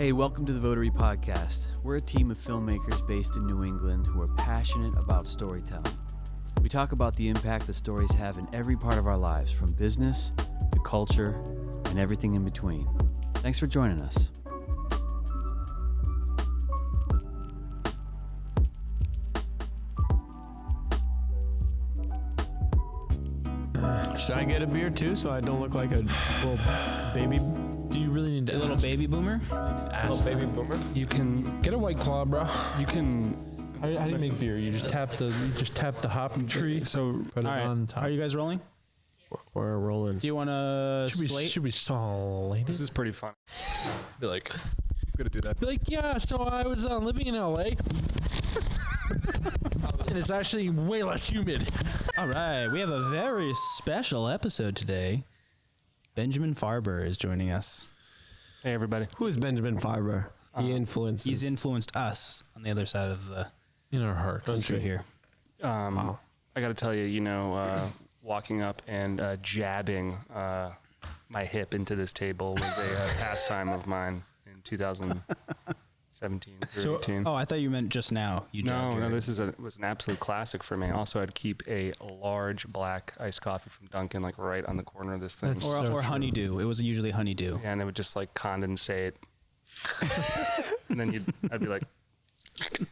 Hey, welcome to the Votary Podcast. We're a team of filmmakers based in New England who are passionate about storytelling. We talk about the impact that stories have in every part of our lives, from business to culture and everything in between. Thanks for joining us. Should I get a beer too so I don't look like a little baby? Do you really need to A little baby boomer? Little baby boomer? You can Get a White Claw, bro. you can How do you make beer? You just tap the hop tree. so Put it All right, on top. are you guys rolling? We're rolling. Do you want to Should we stall, lady? this is pretty fun. Be like, I'm gonna do that. be like, yeah. So I was living in LA, and it's actually way less humid. All right, we have a very special episode today. Benjamin Farber is joining us. Hey everybody. Who is Benjamin Farber? He influences. He's influenced us on the other side of the In our hearts. country here. I got to tell you, walking up and jabbing my hip into this table was a pastime of mine in 2017 through 18. Oh, I thought you meant just now. You No, jogged this was an absolute classic for me. Also, I'd keep a large black iced coffee from Dunkin' like right on the corner of this thing. That's- Or So honeydew. It was usually honeydew. Yeah, and it would just like condensate. And then I'd be like,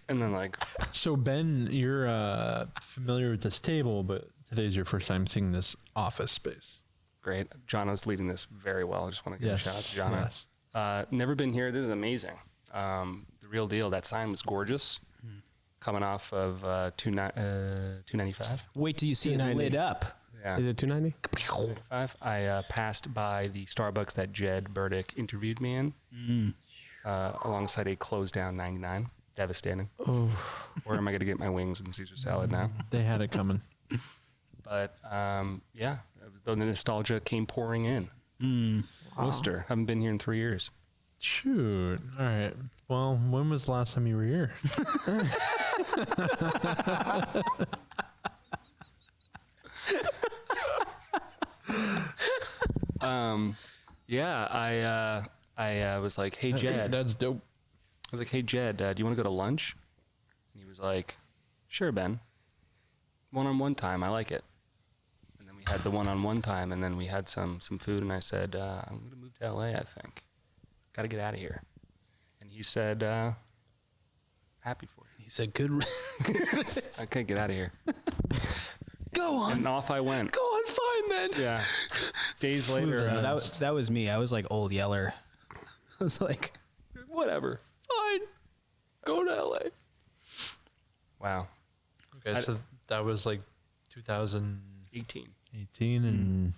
and then like, So Ben, you're familiar with this table, but today's your first time seeing this office space. great. Jono's leading this very well. I just want to give a shout out to Jono. Yes. Never been here. This is amazing. The real deal. That sign was gorgeous. Coming off of 295. Wait till you see it lit up. Yeah. Is it 290? 295. I passed by the Starbucks that Jed Burdick interviewed me in, alongside a closed down 99. Devastating. Oh, Where am I going to get my wings and Caesar salad now? They had it coming. But yeah, the nostalgia came pouring in. Worcester. Haven't been here in 3 years. Shoot. All right. Well, when was the last time you were here? Yeah, I was like, hey Jed. That's dope. I was like, hey Jed, do you want to go to lunch? And he was like, sure, Ben. One-on-one time, I like it. And then we had the one-on-one time, and then we had some food, and I said, I'm going to move to LA, I think. Got to get out of here. And he said, happy for you. He said, good. I can't get out of here. Go on. And off I went. Go on, fine then. Yeah. Days later, That was me. I was like old Yeller. I was like, whatever. fine. Go to LA. Wow. Okay, so that was like 2018, 18. and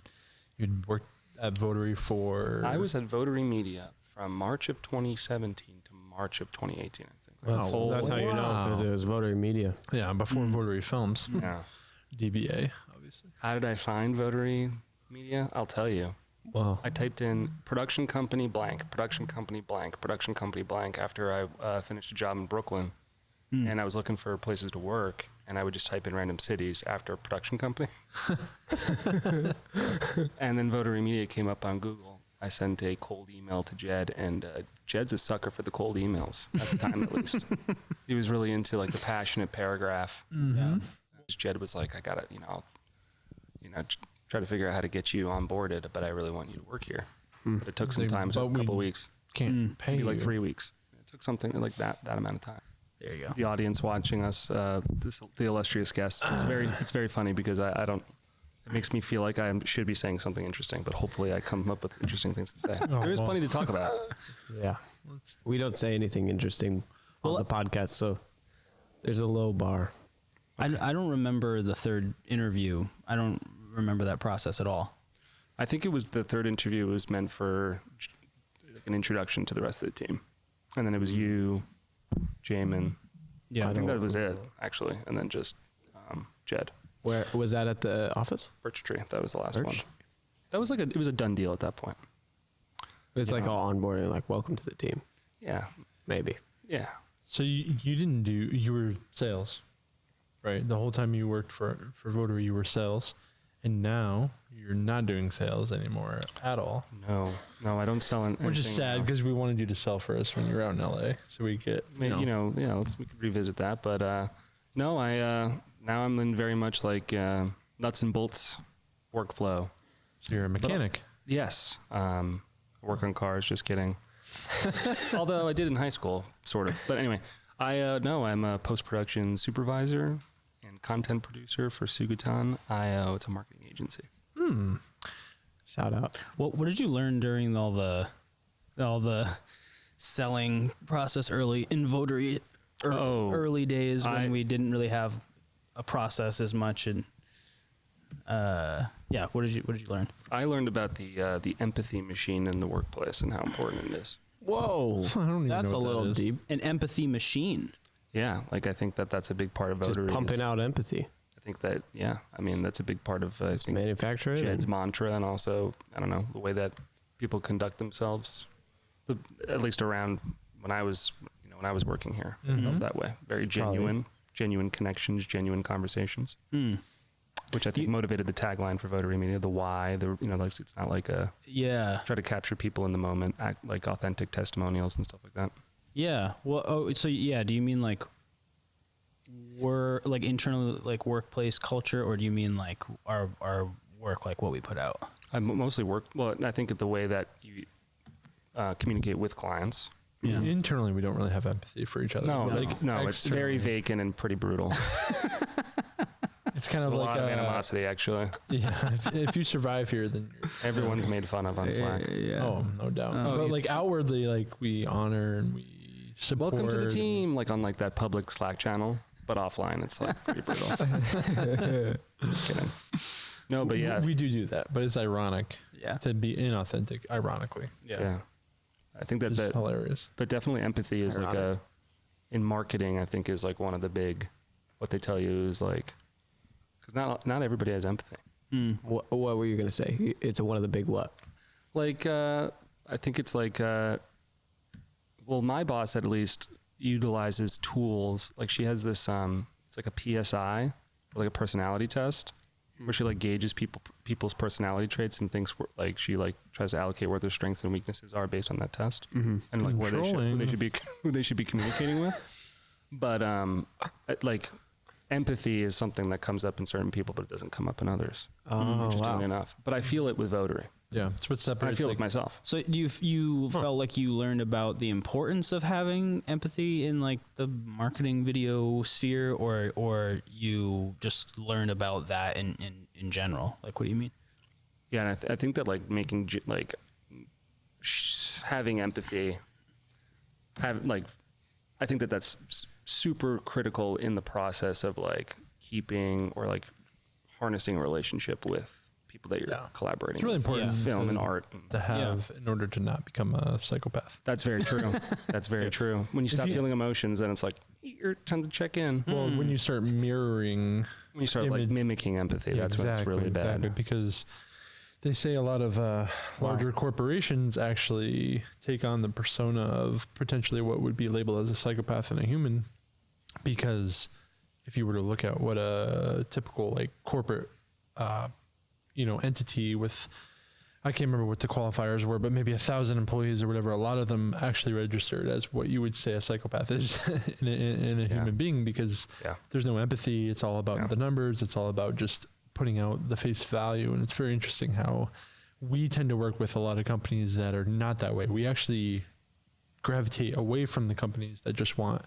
you'd worked at Votary for... I was at Votary Media from March of 2017 to March of 2018, I think. that's how you know, because it was Votary Media. Yeah, before Votary Films. Yeah. DBA, obviously. How did I find Votary Media? I'll tell you. Wow. I typed in production company blank, production company blank, production company blank after I finished a job in Brooklyn. And I was looking for places to work, and I would just type in random cities after production company. And then Votary Media came up on Google. I sent a cold email to Jed, and Jed's a sucker for the cold emails, at the time at least. He was really into like the passionate paragraph. Yeah. Jed was like, I gotta, try to figure out how to get you onboarded, but I really want you to work here. But it took some time, But a couple weeks, Can't pay maybe you. like 3 weeks. It took something like that amount of time. There you go. The audience watching us, the illustrious guests, it's very funny because I don't. It makes me feel like I should be saying something interesting, but hopefully I come up with interesting things to say. Oh, There is well. plenty to talk about. Yeah. We don't say anything interesting on the podcast, so there's a low bar. I don't remember the third interview. I don't remember that process at all. I think it was the third interview was meant for like an introduction to the rest of the team, and then it was you, Jamin. Yeah. I think that was it actually, and then just Jed. Where was that, at the office? Birch Tree. That was the last Birch? one. That was it was a done deal at that point. It's like all onboarding, like welcome to the team. Yeah. Maybe. Yeah. So you didn't you were sales, right? The whole time you worked for Votary, you were sales. And now you're not doing sales anymore at all. No, I don't sell anything. Which is sad now. because we wanted you to sell for us when you were out in LA. So we get, Maybe, we could revisit that. But no, now I'm in very much like nuts and bolts workflow. So you're a mechanic. Yes. Work on cars, just kidding. Although I did in high school, sort of. But anyway, I'm a post-production supervisor and content producer for Sugutan IO. It's a marketing agency. Shout out. What did you learn during all the selling process early in Votary early days when we didn't really have a process as much? And what did you learn? I learned about the empathy machine in the workplace and how important it is. Whoa, I don't even that's know a what that little is. deep. An empathy machine. Yeah, like I think that's a big part of Just Votary. pumping out empathy. I think that, I mean, that's a big part of I think Manufacture it. Jed's mantra, and also, I don't know, the way that people conduct themselves, at least around when I was working here, felt that way. Very genuine connections, genuine conversations, which I think motivated the tagline for Votary Media, the why, like it's not like try to capture people in the moment, act like authentic testimonials and stuff like that. Yeah. Well, do you mean like like internal like workplace culture, or do you mean like our work, like what we put out? I mostly work. Well, I think the way that you communicate with clients. Yeah. Internally, we don't really have empathy for each other. It's very vacant and pretty brutal. It's kind of a like lot of animosity, actually. Yeah, if you survive here, then everyone's made fun of on Slack. Yeah. Oh, no doubt. But like outwardly, like we honor and we support. Welcome to the team, like on like that public Slack channel, but offline, it's like pretty brutal. Just kidding. No, but yeah, we do that, but it's ironic. Yeah. To be inauthentic, ironically. Yeah. I think It's that hilarious. But definitely empathy is Ironic. in marketing, I think is like one of the big, what they tell you is like, because not everybody has empathy. What were you gonna say? It's one of the big what? Like, I think it's like, well, my boss at least utilizes tools. Like she has this, it's like a PSI, like a personality test, where she like gauges people's personality traits and thinks like she like tries to allocate where their strengths and weaknesses are based on that test, and like who they should be communicating with. But like empathy is something that comes up in certain people, but it doesn't come up in others. Interestingly enough, but I feel it with Votary. Yeah, it's what I separates. feel it with myself. So you felt like you learned about the importance of having empathy in like the marketing video sphere, or you just learned about that in general? Like, what do you mean? Yeah, and I think that like having empathy, I think that that's super critical in the process of like keeping or like harnessing a relationship with people that you're collaborating It's really with. important. Film and art to have in order to not become a psychopath. That's very true. That's very true. When you stop feeling emotions, then it's like you're time to check in. Well, when you start mirroring, When you start like mimicking empathy, that's when it's really bad. Because they say a lot of larger corporations actually take on the persona of potentially what would be labeled as a psychopath in a human. Because if you were to look at what a typical like corporate entity with, I can't remember what the qualifiers were, but maybe 1,000 employees or whatever, a lot of them actually registered as what you would say a psychopath is in a human being, because there's no empathy. It's all about the numbers. It's all about just putting out the face value. And it's very interesting how we tend to work with a lot of companies that are not that way. We actually gravitate away from the companies that just want,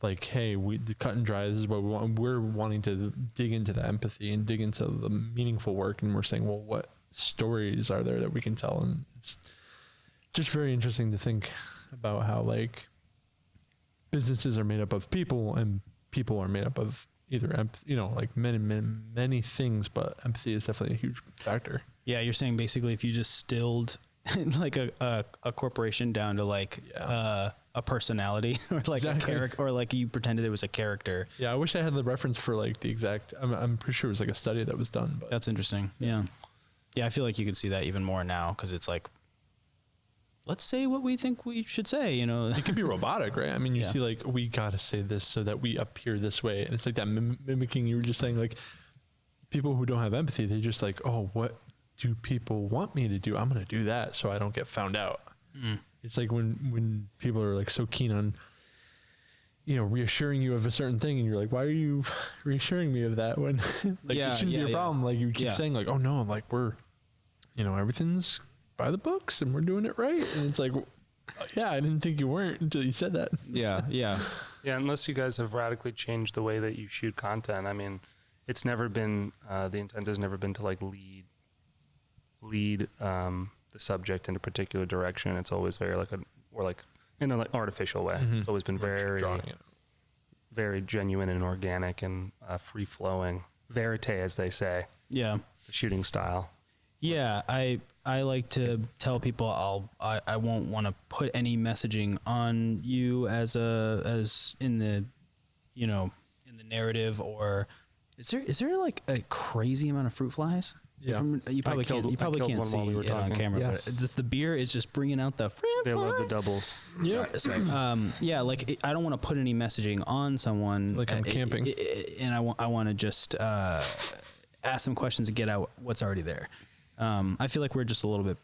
like, hey, the cut and dry, this is what we want. We're wanting to dig into the empathy and dig into the meaningful work. And we're saying, well, what stories are there that we can tell? And it's just very interesting to think about how like businesses are made up of people and people are made up of either, like many things, but empathy is definitely a huge factor. Yeah, you're saying basically if you just distilled like a corporation down to like a personality or like a character, or like you pretended it was a character. Yeah, I wish I had the reference for like the exact. I'm pretty sure it was like a study that was done. But That's interesting. Yeah, I feel like you could see that even more now because it's like, let's say what we think we should say. It can be robotic, right? I mean, you see like we gotta say this so that we appear this way, and it's like that mimicking. You were just saying like people who don't have empathy, they just like, oh, what do people want me to do? I'm going to do that so I don't get found out. It's like when people are like so keen on, you know, reassuring you of a certain thing, and you're like, why are you reassuring me of that when like it shouldn't be a problem? Like you keep saying like, oh no, I'm like, we're, you know, everything's by the books and we're doing it right. And it's like, yeah, I didn't think you weren't until you said that. Yeah, unless you guys have radically changed the way that you shoot content. I mean, it's never been, the intent has never been to like lead the subject in a particular direction. It's always very like in a like artificial way. It's always been very genuine and organic and free flowing, verite as they say. Yeah, the shooting style. Yeah, I like to tell people I won't want to put any messaging on you as in the, you know, in the narrative. Or is there like a crazy amount of fruit flies? Yeah, you probably can't see it on camera. Yes. But just the beer is just bringing out the fruit flies. They love the doubles. Yeah, sorry. Yeah, like I don't want to put any messaging on someone. Like I'm camping, and I want to just ask them questions and get out what's already there. I feel like we're just a little bit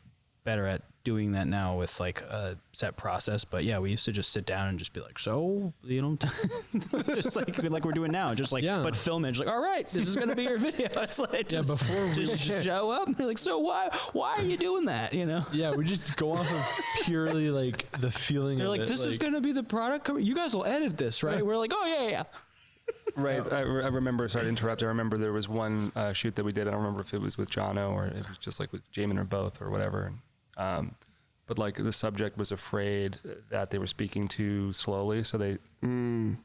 better at doing that now with like a set process. But yeah, we used to just sit down and just be like, so, you know, just like we're doing now, just like, but film it. Just like, all right, this is going to be your video. It's like, just, before we just show up and they're like, so why are you doing that? You know? Yeah. We just go off of purely like the feeling. They're like, this is going to be the product. You guys will edit this, right? We're like, oh yeah. Right. I remember, sorry to interrupt. I remember there was one shoot that we did. I don't remember if it was with Jono or it was just like with Jamin or both or whatever. But like the subject was afraid that they were speaking too slowly. So they were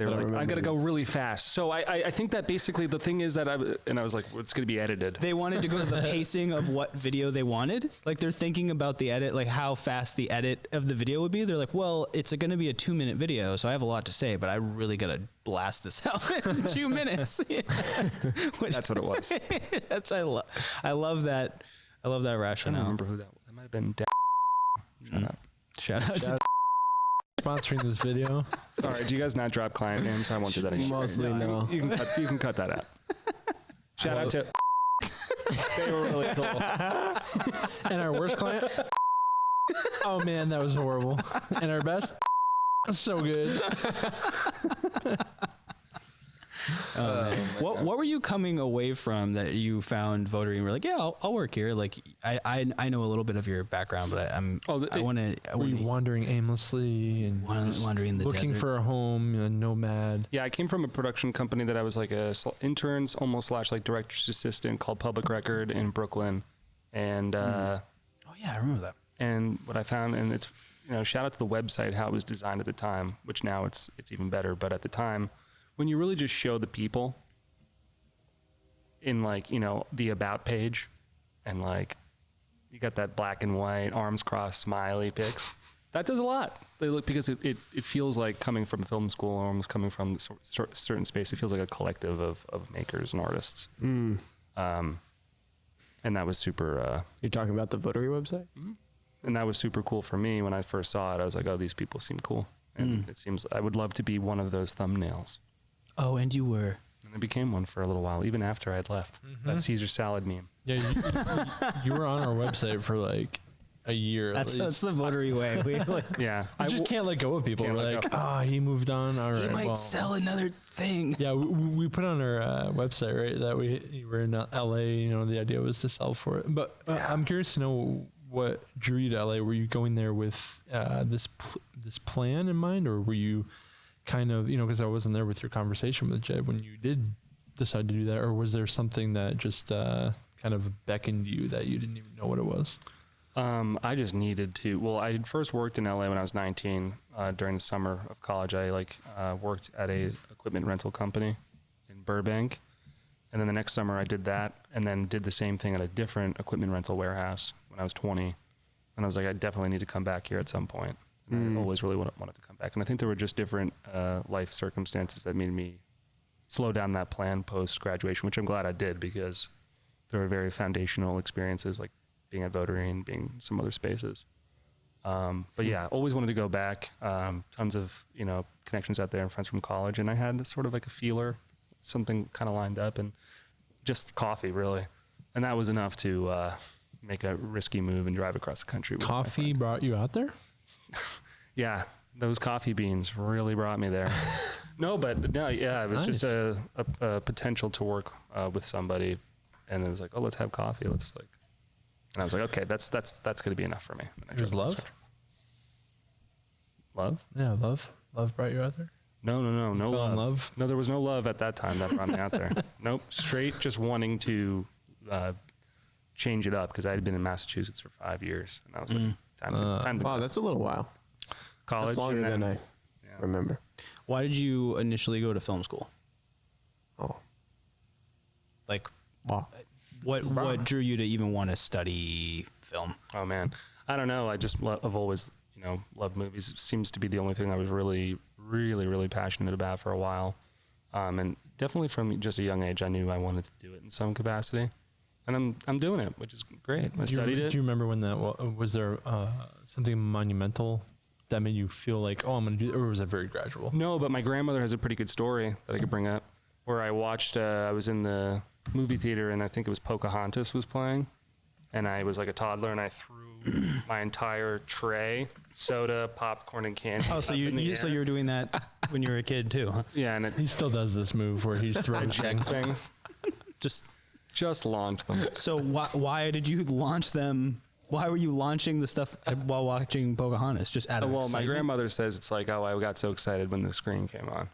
like, I got to go really fast. So I think that basically the thing is that I was like, well, it's going to be edited. They wanted to go to the pacing of what video they wanted. Like they're thinking about the edit, like how fast the edit of the video would be. They're like, well, it's going to be a 2-minute video. So I have a lot to say, but I really got to blast this out in 2 minutes. That's what it was. I love that. I love that rationale. I don't remember who that was. That might have been Shout out to sponsoring this video. Sorry, do you guys not drop client names? I won't do that anymore. Mostly no. You can cut that out. Shout out to they were really cool. And our worst client? Oh man, that was horrible. And our best? So good. What were you coming away from that you found Votary and were like, yeah, I'll work here? Like I know a little bit of your background, but I want to. Were you wandering aimlessly and wandering in the looking desert? for a home, a nomad? Yeah, I came from a production company that I was like a interns, almost / like director's assistant called Public Record in Brooklyn, and oh yeah, I remember that. And what I found, and it's, you know, shout out to the website, how it was designed at the time, which now it's even better, but at the time, when you really just show the people in like, you know, the about page and like you got that black and white arms crossed smiley pics, that does a lot. They look, because it feels like coming from film school or almost coming from a certain space, it feels like a collective of makers and artists. And that was super you're talking about the Votary website? And that was super cool for me. When I first saw it, I was like, oh, these people seem cool. And it seems I would love to be one of those thumbnails. Oh, and you were. And I became one for a little while, even after I had left. That Caesar salad meme. Yeah, you were on our website for like a year. That's the Votary way. We like, yeah, I just can't let go of people. We're like, he moved on. All right, he might sell another thing. Yeah, we put on our website, right, that we were in LA. You know, the idea was to sell for it. But I'm curious to know what drew you to LA. Were you going there with this plan in mind, or were you kind of, you know, because I wasn't there with your conversation with Jed when you did decide to do that, or was there something that just kind of beckoned you that you didn't even know what it was? I just needed to. Well, I had first worked in LA when I was 19. During the summer of college, I worked at a equipment rental company in Burbank, and then the next summer I did that, and then did the same thing at a different equipment rental warehouse when I was 20. And I was like, I definitely need to come back here at some point. I always really wanted to come back. And I think there were just different life circumstances that made me slow down that plan post-graduation, which I'm glad I did, because there were very foundational experiences like being at Votary and being some other spaces. But yeah, always wanted to go back. Tons of, you know, connections out there and friends from college. And I had sort of like a feeler, something kind of lined up. And just coffee, really. And that was enough to make a risky move and drive across the country. With Coffee brought you out there? Yeah, those coffee beans really brought me there. It was just a potential to work with somebody, and it was like, oh, let's have coffee. And I was like, okay, that's going to be enough for me. It was love? Love? Yeah, love. Love brought you out there? No Fell in love? No, there was no love at that time that brought me out there. Nope, straight just wanting to change it up, because I had been in Massachusetts for 5 years, and I was like, time to Wow, go. that's a little while. College. That's longer than I remember. Why did you initially go to film school? Oh. Like, Wow. what drew you to even want to study film? Oh man, I don't know. I just I've always loved movies. It seems to be the only thing I was really, really, really passionate about for a while, and definitely from just a young age, I knew I wanted to do it in some capacity, and I'm doing it, which is great. I studied it. Do you remember when that was there something monumental that made you feel like, oh, I'm going to do it, or was it very gradual? No, but my grandmother has a pretty good story that I could bring up, where I watched. I was in the movie theater, and I think it was Pocahontas was playing, and I was like a toddler, and I threw my entire tray, soda, popcorn, and candy. Oh, so you were doing that when you were a kid too, huh? Yeah, and He still does this move where he's throwing things. Just launched them. So why did you launch them? Why were you launching the stuff while watching Pocahontas? Just out of Well, excitement? my grandmother says it's like, oh, I got so excited when the screen came on.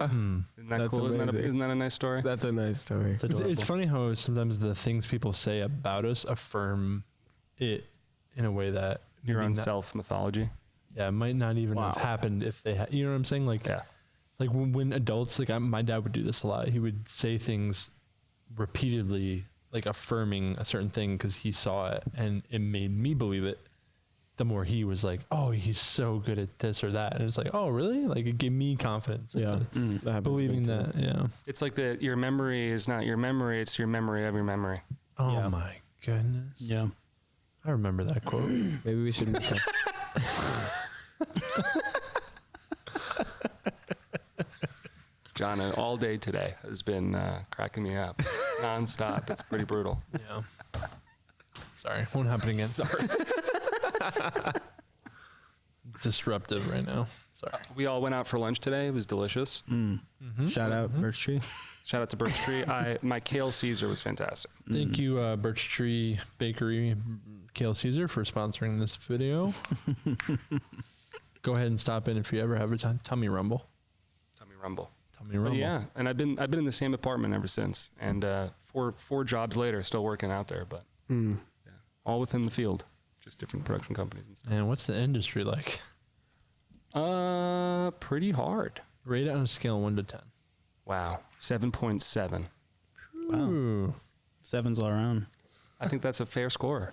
Isn't that That's cool? amazing. Isn't that a nice story? That's a nice story. It's funny how sometimes the things people say about us affirm it in a way that Your maybe own not- self mythology. Yeah, it might not even have Wow. happened if they had. You know what I'm saying? Like, Yeah. like when adults, like my dad would do this a lot. He would say things repeatedly, like affirming a certain thing because he saw it, and it made me believe it. The more he was like, oh, he's so good at this or that, and it's like, oh, really? Like it gave me confidence. Yeah. into That happened to believing me too. that. Yeah. It's like your memory is not your memory, it's your memory of your memory. Oh Yeah. my goodness. Yeah. I remember that quote. Maybe we should make that. John, all day today has been cracking me up nonstop. It's pretty brutal. Yeah. Sorry, won't happen again. Sorry. Disruptive right now. Sorry. We all went out for lunch today. It was delicious. Shout out Birch Tree. Shout out to Birch Tree. My kale Caesar was fantastic. Thank you, Birch Tree Bakery, Kale Caesar, for sponsoring this video. Go ahead and stop in if you ever have a tummy rumble. Tummy rumble. Tummy rumble. But yeah, and I've been in the same apartment ever since, and four jobs later, still working out there, but yeah, all within the field, just different production companies and stuff. And what's the industry like? Pretty hard. Rate it on a scale of 1 to 10. Wow, 7.7. Wow. Ooh. Sevens all around. I think that's a fair score.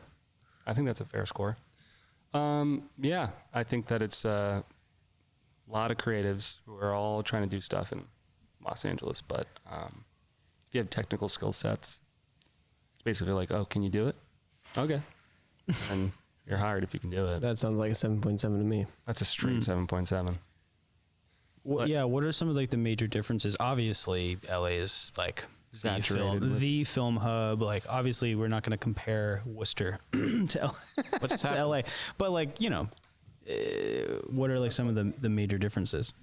Yeah, I think that it's a lot of creatives who are all trying to do stuff in Los Angeles, but if you have technical skill sets, it's basically like, oh, can you do it? Okay. And you're hired if you can do it. That sounds like a 7.7 to me. That's a straight 7.7. Well, yeah. What are some of like the major differences? Obviously, LA is like Saturated with- the film hub. Like, obviously, we're not going to compare Worcester to LA, but like, what are like some of the major differences?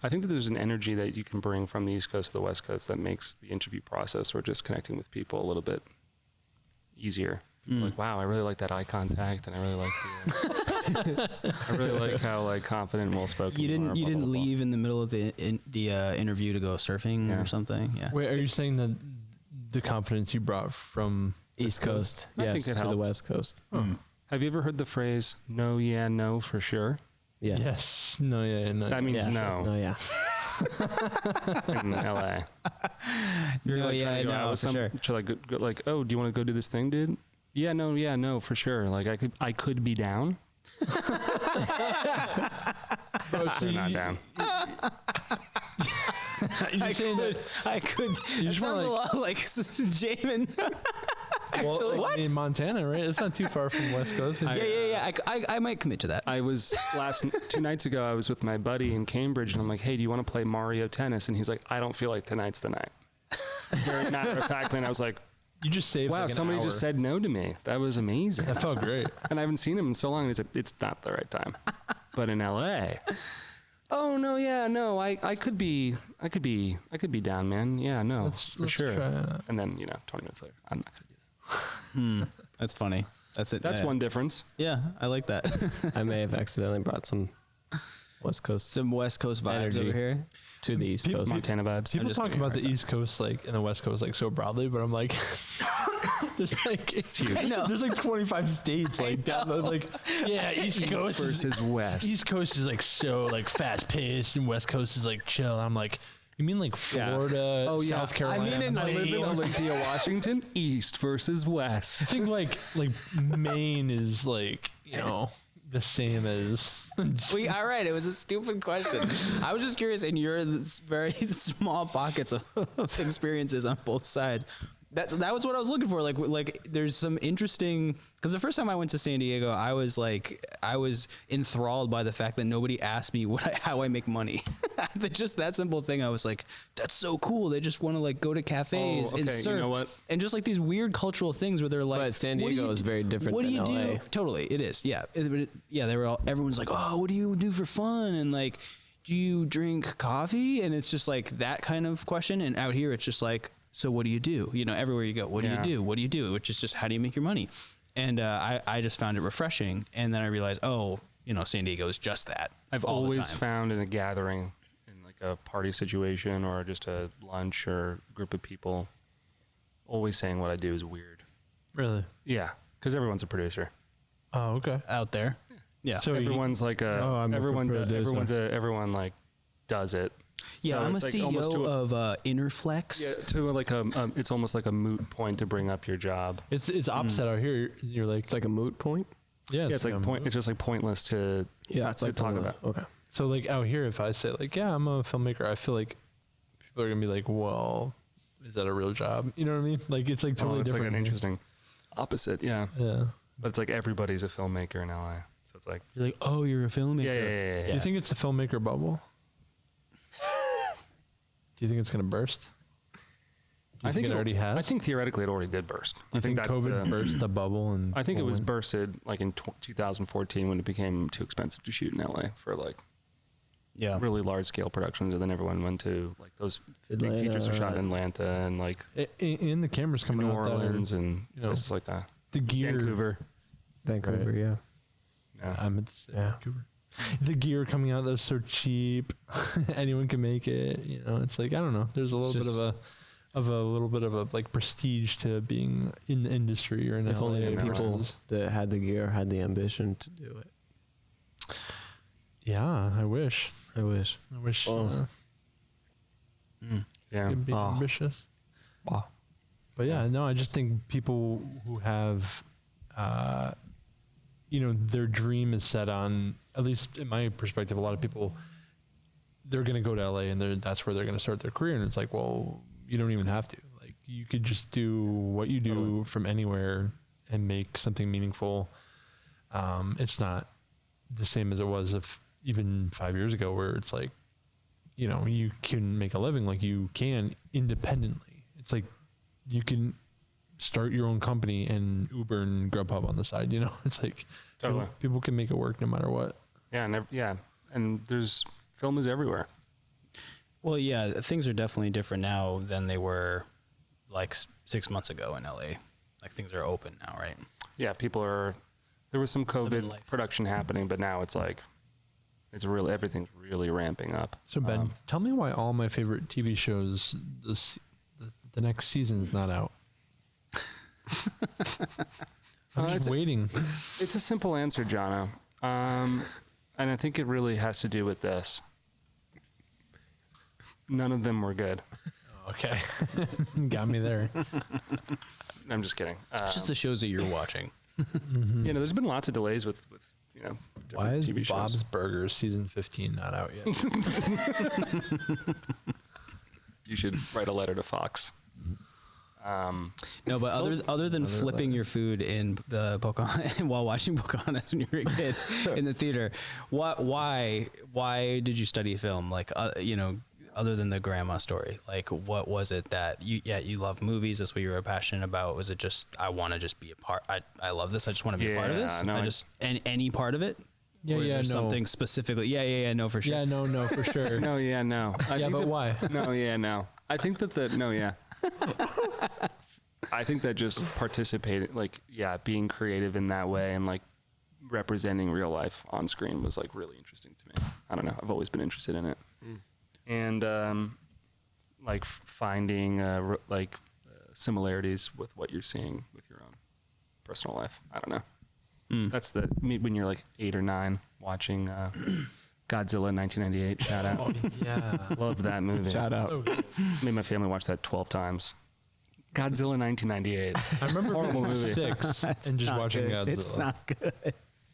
I think that there's an energy that you can bring from the East Coast to the West Coast that makes the interview process or just connecting with people a little bit easier. Like, wow, I really like that eye contact, and I really like I really like how like confident and well spoken. You didn't leave in the middle of the interview to go surfing or something. Yeah. Wait, are you saying that the confidence you brought from East Coast, I yes, think it to the helped. West Coast. Have you ever heard the phrase "no, yeah, no" for sure? Yes. Yes. No, yeah, no. That means Yeah. no Oh yeah. in LA. You're No, like yeah, trying to go out no, with for sure. to like go, like, oh, do you want to go do this thing, dude? Yeah, no, for sure. Like I could be down. They're not down. You're saying that I could. You That just sounds wanna, a lot like Jamin. well, I mean, Montana, right? It's not too far from West Coast. Yeah. I might commit to that. I was 2 nights ago. I was with my buddy in Cambridge, and I'm like, "Hey, do you want to play Mario Tennis?" And he's like, "I don't feel like tonight's the night." very matter of factly, and I was like, You just saved. wow, like an somebody hour. just said no to me. That was amazing. That felt great. And I haven't seen him in so long. He's like, it's not the right time. But in LA, oh no, yeah, no, I could be down, man. Yeah, no, for sure. And then 20 minutes later, I'm not gonna do that. That's funny. That's it. That's one difference. Yeah, I like that. I may have accidentally brought some West Coast Some West Coast vibes energy over here. to the East Coast. Montana vibes. People just talk giving you a about hard the East Coast and the West Coast so broadly, but I'm like, there's it's huge. I know. There's 25 states down the East Coast versus West. East Coast is so fast paced, and West Coast is chill. I'm like, you mean Florida, South Carolina? I live in Olympia, Washington. East versus West. I think like Maine is the same as. All right. It was a stupid question. I was just curious in your very small pockets of experiences on both sides. That was what I was looking for. Like there's some interesting, because the first time I went to San Diego, I was enthralled by the fact that nobody asked me how I make money. Just that simple thing. I was like, that's so cool. They just want to go to cafes and surf. You know what? And just these weird cultural things where they're like, But San Diego is very different than LA. do? Totally, it is. Yeah, everyone's like, oh, what do you do for fun? And do you drink coffee? And it's just that kind of question. And out here, it's just so what do you do? Everywhere you go, what do you do? What do you do? Which is just, how do you make your money? And I just found it refreshing. And then I realized, San Diego is just that. I've always found in a gathering, in a party situation or just a lunch or group of people, always saying what I do is weird. Really? Yeah, because everyone's a producer. Oh, okay. Out there. Yeah. So everyone's everyone does it. Yeah, So I'm a it's CEO of Interflex. Yeah, to it's almost like a moot point to bring up your job. It's opposite out here. You're It's like a moot point. Yeah, It's just pointless to It's to talk about. Okay. So out here, if I say I'm a filmmaker, I feel like people are gonna be like, well, is that a real job? You know what I mean? It's totally it's different. like an interesting opposite. Yeah. Yeah. But it's everybody's a filmmaker in LA. So it's You're like, oh, you're a filmmaker. yeah. Do you think it's a filmmaker bubble? Do you think it's gonna burst? Do you think it already has? I think theoretically it already did burst. I think that's COVID burst the bubble, and I think it was bursted in 2014 when it became too expensive to shoot in LA for really large scale productions, and then everyone went to those big features are shot in Atlanta and in the cameras coming New out Orleans and places like that. The gear, Vancouver. Right. Yeah. I meant to say Vancouver. The gear coming out that's so cheap, anyone can make it. It's I don't know. There's a little bit of a prestige to being in the industry or in If LA. only the people that had the gear had the ambition to do it. Yeah, I wish. Oh. Yeah. Could be ambitious. But yeah, no, I just think people who have, their dream is set on, at least in my perspective, a lot of people, they're going to go to LA and that's where they're going to start their career. And it's well, you don't even have to. You could just do what you do from anywhere and make something meaningful. It's not the same as it was even 5 years ago, where it's you can make a living you can independently. It's you can start your own company and Uber and Grubhub on the side. It's Totally. People can make it work no matter what. Yeah, and there's film is everywhere. Well, yeah, things are definitely different now than they were 6 months ago in LA. Things are open now, right? Yeah, there was some COVID production happening, but now it's everything's really ramping up. So Ben, tell me why all my favorite TV shows, the next season's not out. I'm just waiting. It's a simple answer, Jono. And I think it really has to do with this. None of them were good. Okay. Got me there. I'm just kidding. Just the shows that you're watching. There's been lots of delays with different Why is TV shows. Bob's Burgers season 15 not out yet? You should write a letter to Fox. No, but other than flipping your food in the Pocahontas while watching Pocahontas when you were a kid in the theater, why did you study film? other than the grandma story? Like, what was it that you love movies? That's what you were passionate about. Was it just, I want to just be a part? I love this. I just want to be a part of this. No, and any part of it. Yeah, or is yeah, there no. something specifically? Yeah, no, for sure. Yeah, no, for sure. No, yeah, no. Yeah, but why? No, yeah, no. I think that no, yeah. I think that just participating, like, yeah, being creative in that way and like representing real life on screen was like really interesting to me. I don't know. I've always been interested in it. And like finding similarities with what you're seeing with your own personal life. I don't know. That's when you're like 8 or 9 watching Godzilla 1998. Shout out. Oh, yeah. Love that movie. Shout out. So good. Made my family watch that 12 times. Godzilla 1998. I remember Horrible being movie. 6 and just watching Godzilla. It's not good.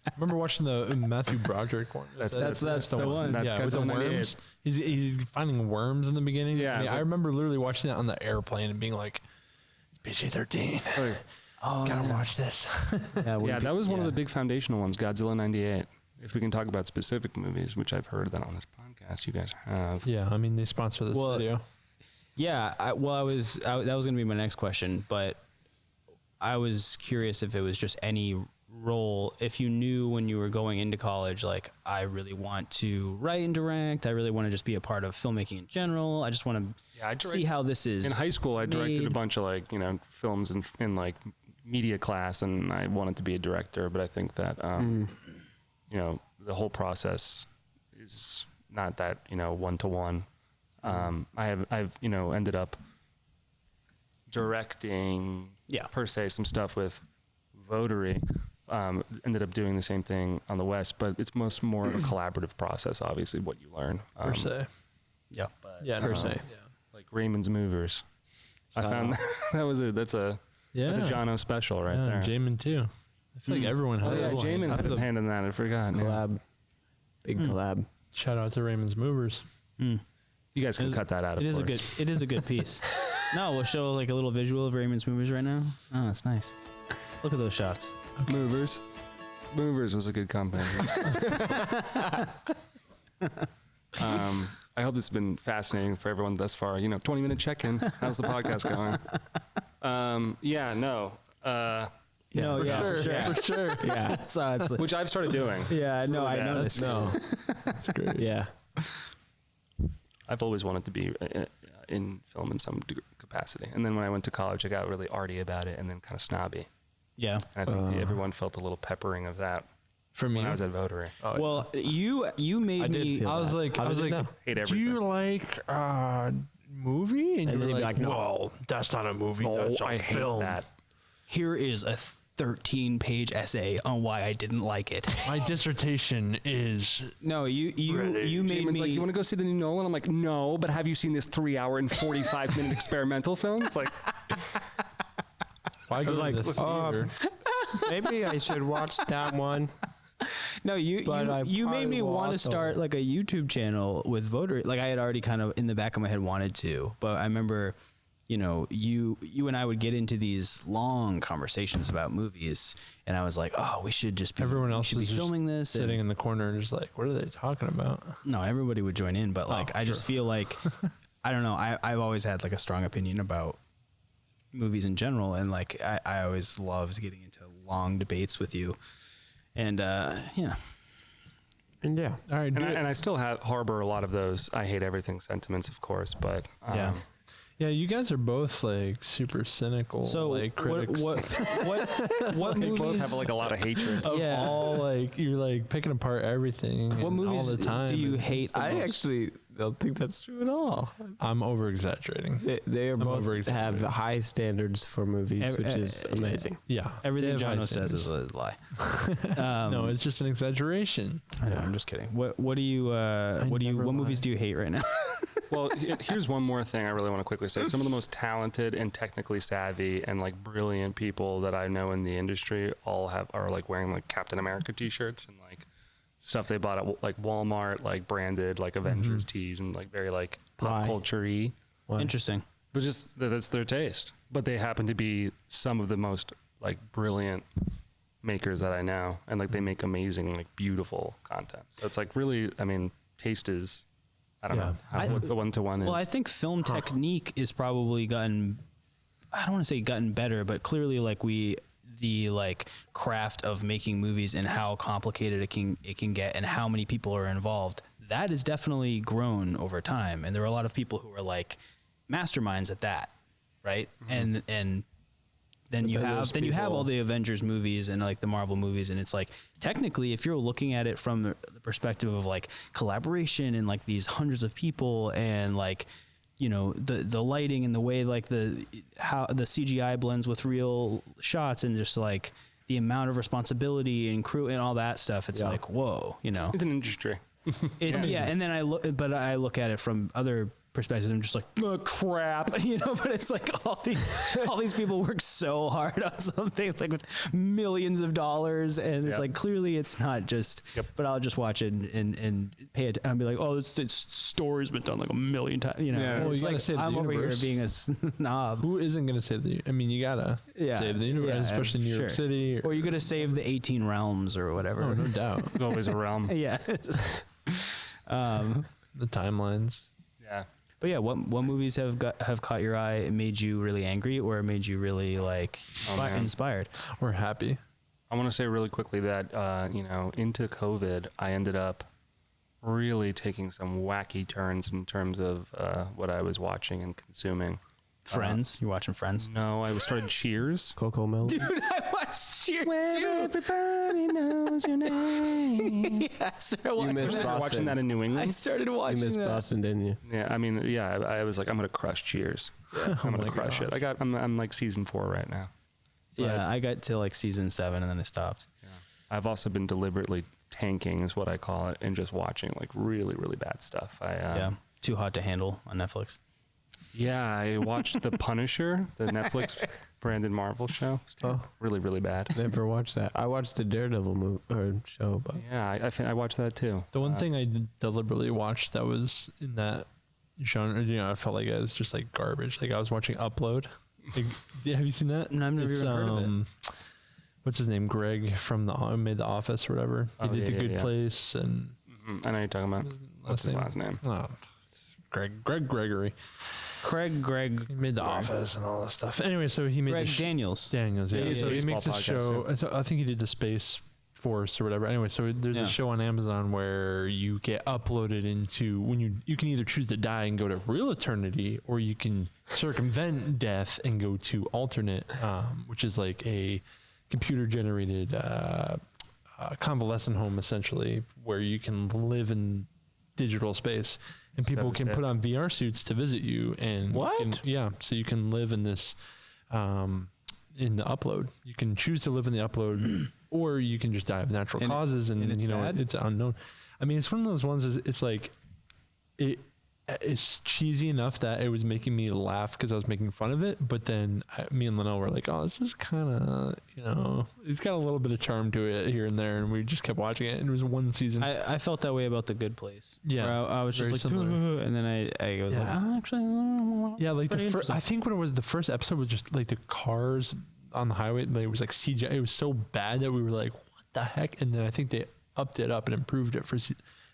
I remember watching the Matthew Broderick one. That's the one. That's yeah, with the Godzilla 98. worms. He's finding worms in the beginning. Yeah, I remember literally watching that on the airplane and being like, PG-13. Gotta watch this. Yeah, that was one of the big foundational ones, Godzilla 98. If we can talk about specific movies, which I've heard that on this podcast you guys have. Yeah, I mean, they sponsor this video. Yeah, that was going to be my next question, but I was curious if it was just any role, if you knew when you were going into college, like, I really want to write and direct, I really want to just be a part of filmmaking in general, I just want to see how this is. In high school, I directed made. a bunch of like, films in like media class, and I wanted to be a director, but I think that, the whole process is not that, one-to-one. I've ended up directing per se some stuff with Votary. Ended up doing the same thing on the West, but it's more of a collaborative process, obviously, what you learn. Per se. Yeah. But, Yeah, per se. Yeah. like Raymond's Movers. I found that's a Jono special right there. Jamin too. I feel like everyone has Yeah, one. Jamin had a hand in that. I forgot. Yeah. Collab. Big collab. Shout out to Raymond's Movers. You guys can cut that out. Of course. It is a good piece. No, we'll show like a little visual of Raymond's movies right now. Oh, that's nice. Look at those shots. Okay. Movers was a good company. I hope this has been fascinating for everyone thus far. 20-minute check-in. How's the podcast going? For sure. Yeah. It's Which I've started doing. yeah, no, I noticed. No. That's great. Yeah. I've always wanted to be in film in some capacity. And then when I went to college, I got really arty about it and then kind of snobby. Yeah. And I think everyone felt a little peppering of that For me, when I was at Votary. Well, you made me. I was like, Hate do everything. you like movie? And then you you'd were be like, like, no. well, that's not a movie. That's a I hate film. that. Here is a 13-page essay on why I didn't like it. My dissertation is No, you made Jamin's me. like, you want to go see the new Nolan? I'm like, no, but have you seen this 3-hour and 45-minute experimental film? It's like, why go like, to the theater? Maybe I should watch that one. No, you made probably me will want to also- start like a YouTube channel with Votary. Like I had already kind of in the back of my head wanted to, but I remember, you and I would get into these long conversations about movies, and I was like, oh, we should just be. Everyone else should be was just filming this, sitting in the corner and just like, what are they talking about? No, everybody would join in, but like I just sure. feel like I don't know. I've always had like a strong opinion about movies in general, and like I always loved getting into long debates with you, and yeah. And yeah. All right, and I still harbor a lot of those I hate everything sentiments, of course, but Yeah. yeah, you guys are both like super cynical, So like critics. what they movies both have like a lot of hatred. of Yeah. all like you're like picking apart everything. what and movies all the time? do you and hate the I most? actually don't think that's true at all. I'm over exaggerating. They are both over-exaggerating. have high standards for movies, Ev- which is amazing. Yeah, Everything they have high Jono says standards. is a lie. No, it's just an exaggeration. I know, I'm just kidding. What do you what never movies lie. do you hate right now? Well, here's one more thing I really want to quickly say. Some of the most talented and technically savvy and like brilliant people that I know in the industry are like wearing like Captain America t-shirts and like stuff they bought at like Walmart, like branded like Avengers tees and like very like pop Why? culture-y. Interesting. But just that's their taste. But they happen to be some of the most like brilliant makers that I know, and like they make amazing like beautiful content. So it's like really, I mean, taste is I don't know what the one-to-one is. Well, I think film technique is probably gotten, I don't want to say gotten better, but clearly the craft of making movies and how complicated it can get and how many people are involved, that has definitely grown over time. And there are a lot of people who are like masterminds at that, right? Mm-hmm. And then you have all the Avengers movies and like the Marvel movies, and it's like technically if you're looking at it from the perspective of like collaboration and like these hundreds of people and like, you know, the lighting and the way like how the CGI blends with real shots and just like the amount of responsibility and crew and all that stuff, it's like, whoa, you know, it's an industry. And then I look at it from other perspectives. I'm just like, oh, crap, you know. But it's like all these people work so hard on something like with millions of dollars, and it's like clearly it's not just. But I'll just watch it and pay it and be like, oh, this story's been done like a million times, you know. Yeah. Well, it's you gotta like save the I'm over here universe. being a snob. Who isn't going to save the? I mean, you gotta save the universe, especially New York City, or you gotta save the 18 realms or whatever. Oh, no doubt. There's always a realm. Yeah. The timelines. Yeah. But yeah, what movies have caught your eye and made you really angry or made you really like inspired or happy? I want to say really quickly that you know, into COVID, I ended up really taking some wacky turns in terms of what I was watching and consuming. Friends? You're watching Friends? No, I started Cheers. Coco Melon. Dude, I watched Cheers Where too. everybody knows your name. Yeah, I started watching missed that. Boston. Watching that in New I England. started watching You missed that. Boston, didn't you? Yeah, I mean, yeah, I was like, I'm gonna crush Cheers. I'm gonna crush it. I'm like season 4 right now. Yeah, I got to like season 7 and then I stopped. Yeah. I've also been deliberately tanking, is what I call it, and just watching like really, really bad stuff. Too Hot to Handle on Netflix. Yeah, I watched The Punisher, the Netflix Brandon Marvel show. Really, really bad. Never watched that. I watched the Daredevil movie or show, but Yeah, I watched that too. The one thing I deliberately watched that was in that genre, you know, I felt like it was just like garbage. Like I was watching Upload. Like, have you seen that? No, I've never even heard of it. What's his name? Greg from made The Office or whatever. He did The Good Place and. I know you're talking about. What's his last name? Oh, Gregory. Greg. He made The Office and all this stuff. Anyway, so he made Greg Daniels. Daniels, yeah. So he makes a Baseball show. podcast, So I think he did the Space Force or whatever. Anyway, so there's a show on Amazon where you get uploaded into when you can either choose to die and go to real eternity, or you can circumvent death and go to alternate, which is like a computer generated convalescent home essentially, where you can live in digital space. And people can put on VR suits to visit you, and so you can live in this, in the Upload. You can choose to live in the Upload, or you can just die of natural causes, and it's you know bad? it's unknown. I mean, it's one of those ones. It's like it's cheesy enough that it was making me laugh because I was making fun of it. But then me and Linnell were like, "Oh, this is kind of, you know, it's got a little bit of charm to it here and there," and we just kept watching it. And it was one season. I felt that way about The Good Place. Yeah, where I was just very like, similar. and then I was like, oh, actually, Yeah, like the first. I think when it was the first episode was just like the cars on the highway. Like, it was like CGI. It was so bad that we were like, "What the heck?" And then I think they upped it up and improved it for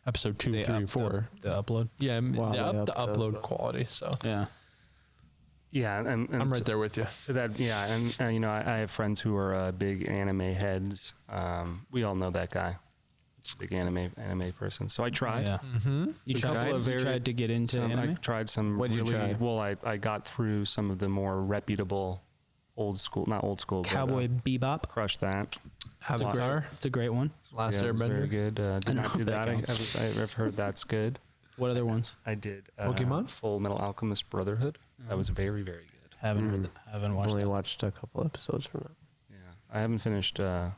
episode 2, 3, 4. The Upload. Yeah, Wow, they upped the upped upload quality. So Yeah. Yeah, and I'm right there with you. to that. Yeah, and you know, I have friends who are big anime heads. We all know that guy. Big anime person. So I tried. Yeah. Mm-hmm. You A couple tried. of You tried to get into I anime. tried some. What'd you really, try? Well, I got through some of the more reputable, not old school, Cowboy but, Bebop. crushed that. Avatar, It's a great one. Last Yeah, it was very Airbender. good. Did know not do if that that. counts. I've heard that's good. What other ones? I did. Pokemon? Full Metal Alchemist Brotherhood. That was very, very good. Haven't watched only it. watched a couple episodes from that. Yeah, I haven't finished. I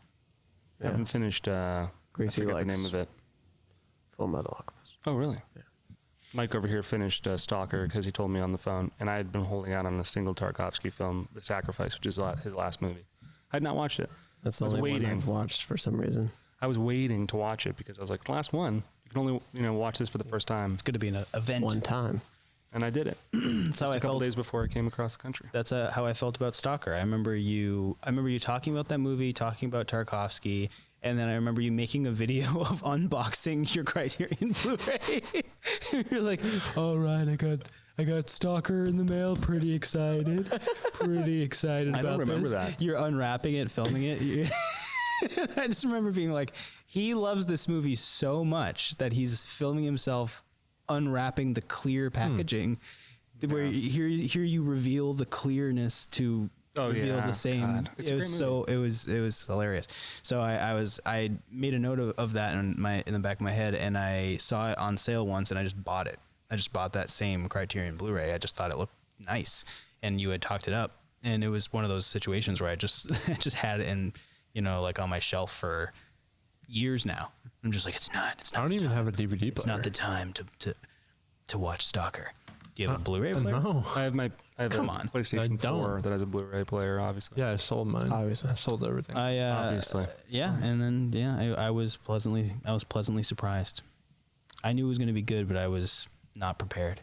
Gracie forget the likes name of it. Full Metal Alchemist. Oh, really? Yeah. Mike over here finished Stalker because he told me on the phone, and I had been holding out on a single Tarkovsky film, The Sacrifice, which is his last movie. I had not watched it. That's the I was only one waiting. I've watched for some reason. I was waiting to watch it because I was like, last one. You can only watch this for the first time, It's going to be an event. One time. and I did it. That's how Just I a couple felt. days before I came across the country. That's how I felt about Stalker. I remember you talking about that movie, talking about Tarkovsky, And then I remember you making a video of unboxing your Criterion Blu-ray. You're like, all right, I got Stalker in the mail. Pretty excited. Pretty excited about this. I don't remember that. You're unwrapping it, filming it. I just remember being like, he loves this movie so much that he's filming himself unwrapping the clear packaging, where here you reveal the clearness to reveal the same. God. It was hilarious. So I made a note of that in the back of my head, and I saw it on sale once, and I just bought it. I just bought that same Criterion Blu-ray. I just thought it looked nice, and you had talked it up, and it was one of those situations where I just had it in, like on my shelf for years now. I'm just like, it's not. I don't even have a DVD player. It's not the time to watch Stalker. Do you have a Blu-ray player? No. I have a PlayStation 4 that has a Blu-ray player, obviously. Yeah, I sold mine. Obviously. I sold everything. Obviously. Yeah, and then I was pleasantly surprised. I knew it was going to be good, but I was not prepared.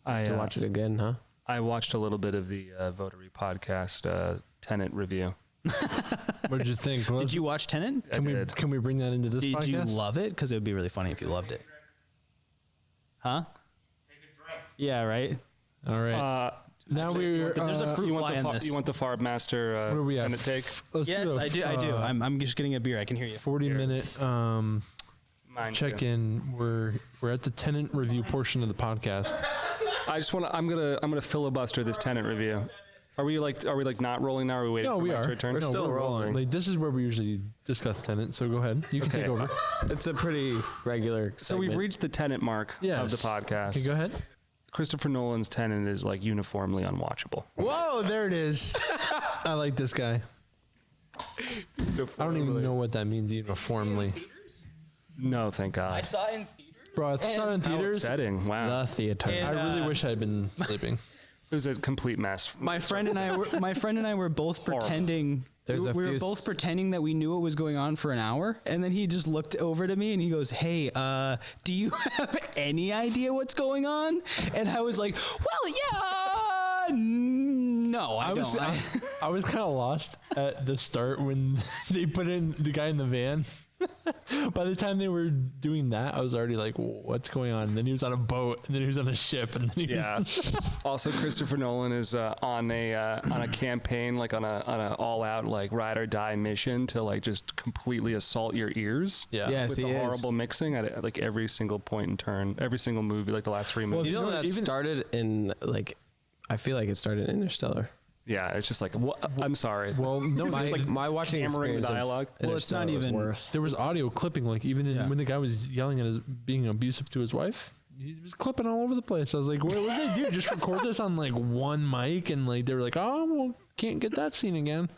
To watch it again, huh? I watched a little bit of the Votary podcast Tenet review. What did you think? Did you watch Tenet? Can we bring that into this podcast? Did you love it? Because it would be really funny if you loved it. Huh? Yeah, right. All right. Now there's a fruit fly in this. You want the Farb Master Tenet take? Yes, I do. I'm just getting a beer. I can hear you. 40-minute check-in. We're at the Tenet review portion of the podcast. I'm gonna filibuster this Tenet review. Are we not rolling now? Or are we waiting? No, we are. Our turn? We're still rolling. Like, this is where we usually discuss Tenet. So go ahead. You can take over. It's a pretty regular segment. So we've reached the Tenet mark of the podcast. Okay, go ahead. Christopher Nolan's Tenet is like uniformly unwatchable. Whoa, there it is. I like this guy. I don't even know what that means uniformly. No, thank God. I saw it in theaters. Bro, I saw it in theaters. Upsetting. Wow. The theater. And, I really wish I had been sleeping. It was a complete mess. My friend and I were both pretending. We were both pretending that we knew what was going on for an hour, and then he just looked over to me and he goes, "Hey, do you have any idea what's going on?" And I was like, "Well, yeah, no, I don't." I was kind of lost at the start when they put in the guy in the van. By the time they were doing that, I was already like, what's going on? And then he was on a boat, and then he was on a ship, and then he was... Also, Christopher Nolan is on a campaign, like on a all-out like ride or die mission to like just completely assault your ears. Yes, with the horrible mixing at like every single point and turn, every single movie, like the last 3 movies. You know that started in like, I feel like it started in Interstellar. Yeah, it's just like, I'm sorry. Well, no, my watching experience dialogue. Well, it's not even worse. There was audio clipping, like even when the guy was yelling at being abusive to his wife, he was clipping all over the place. I was like, what did they do? Just record this on like one mic, and like they were like, oh, well, can't get that scene again.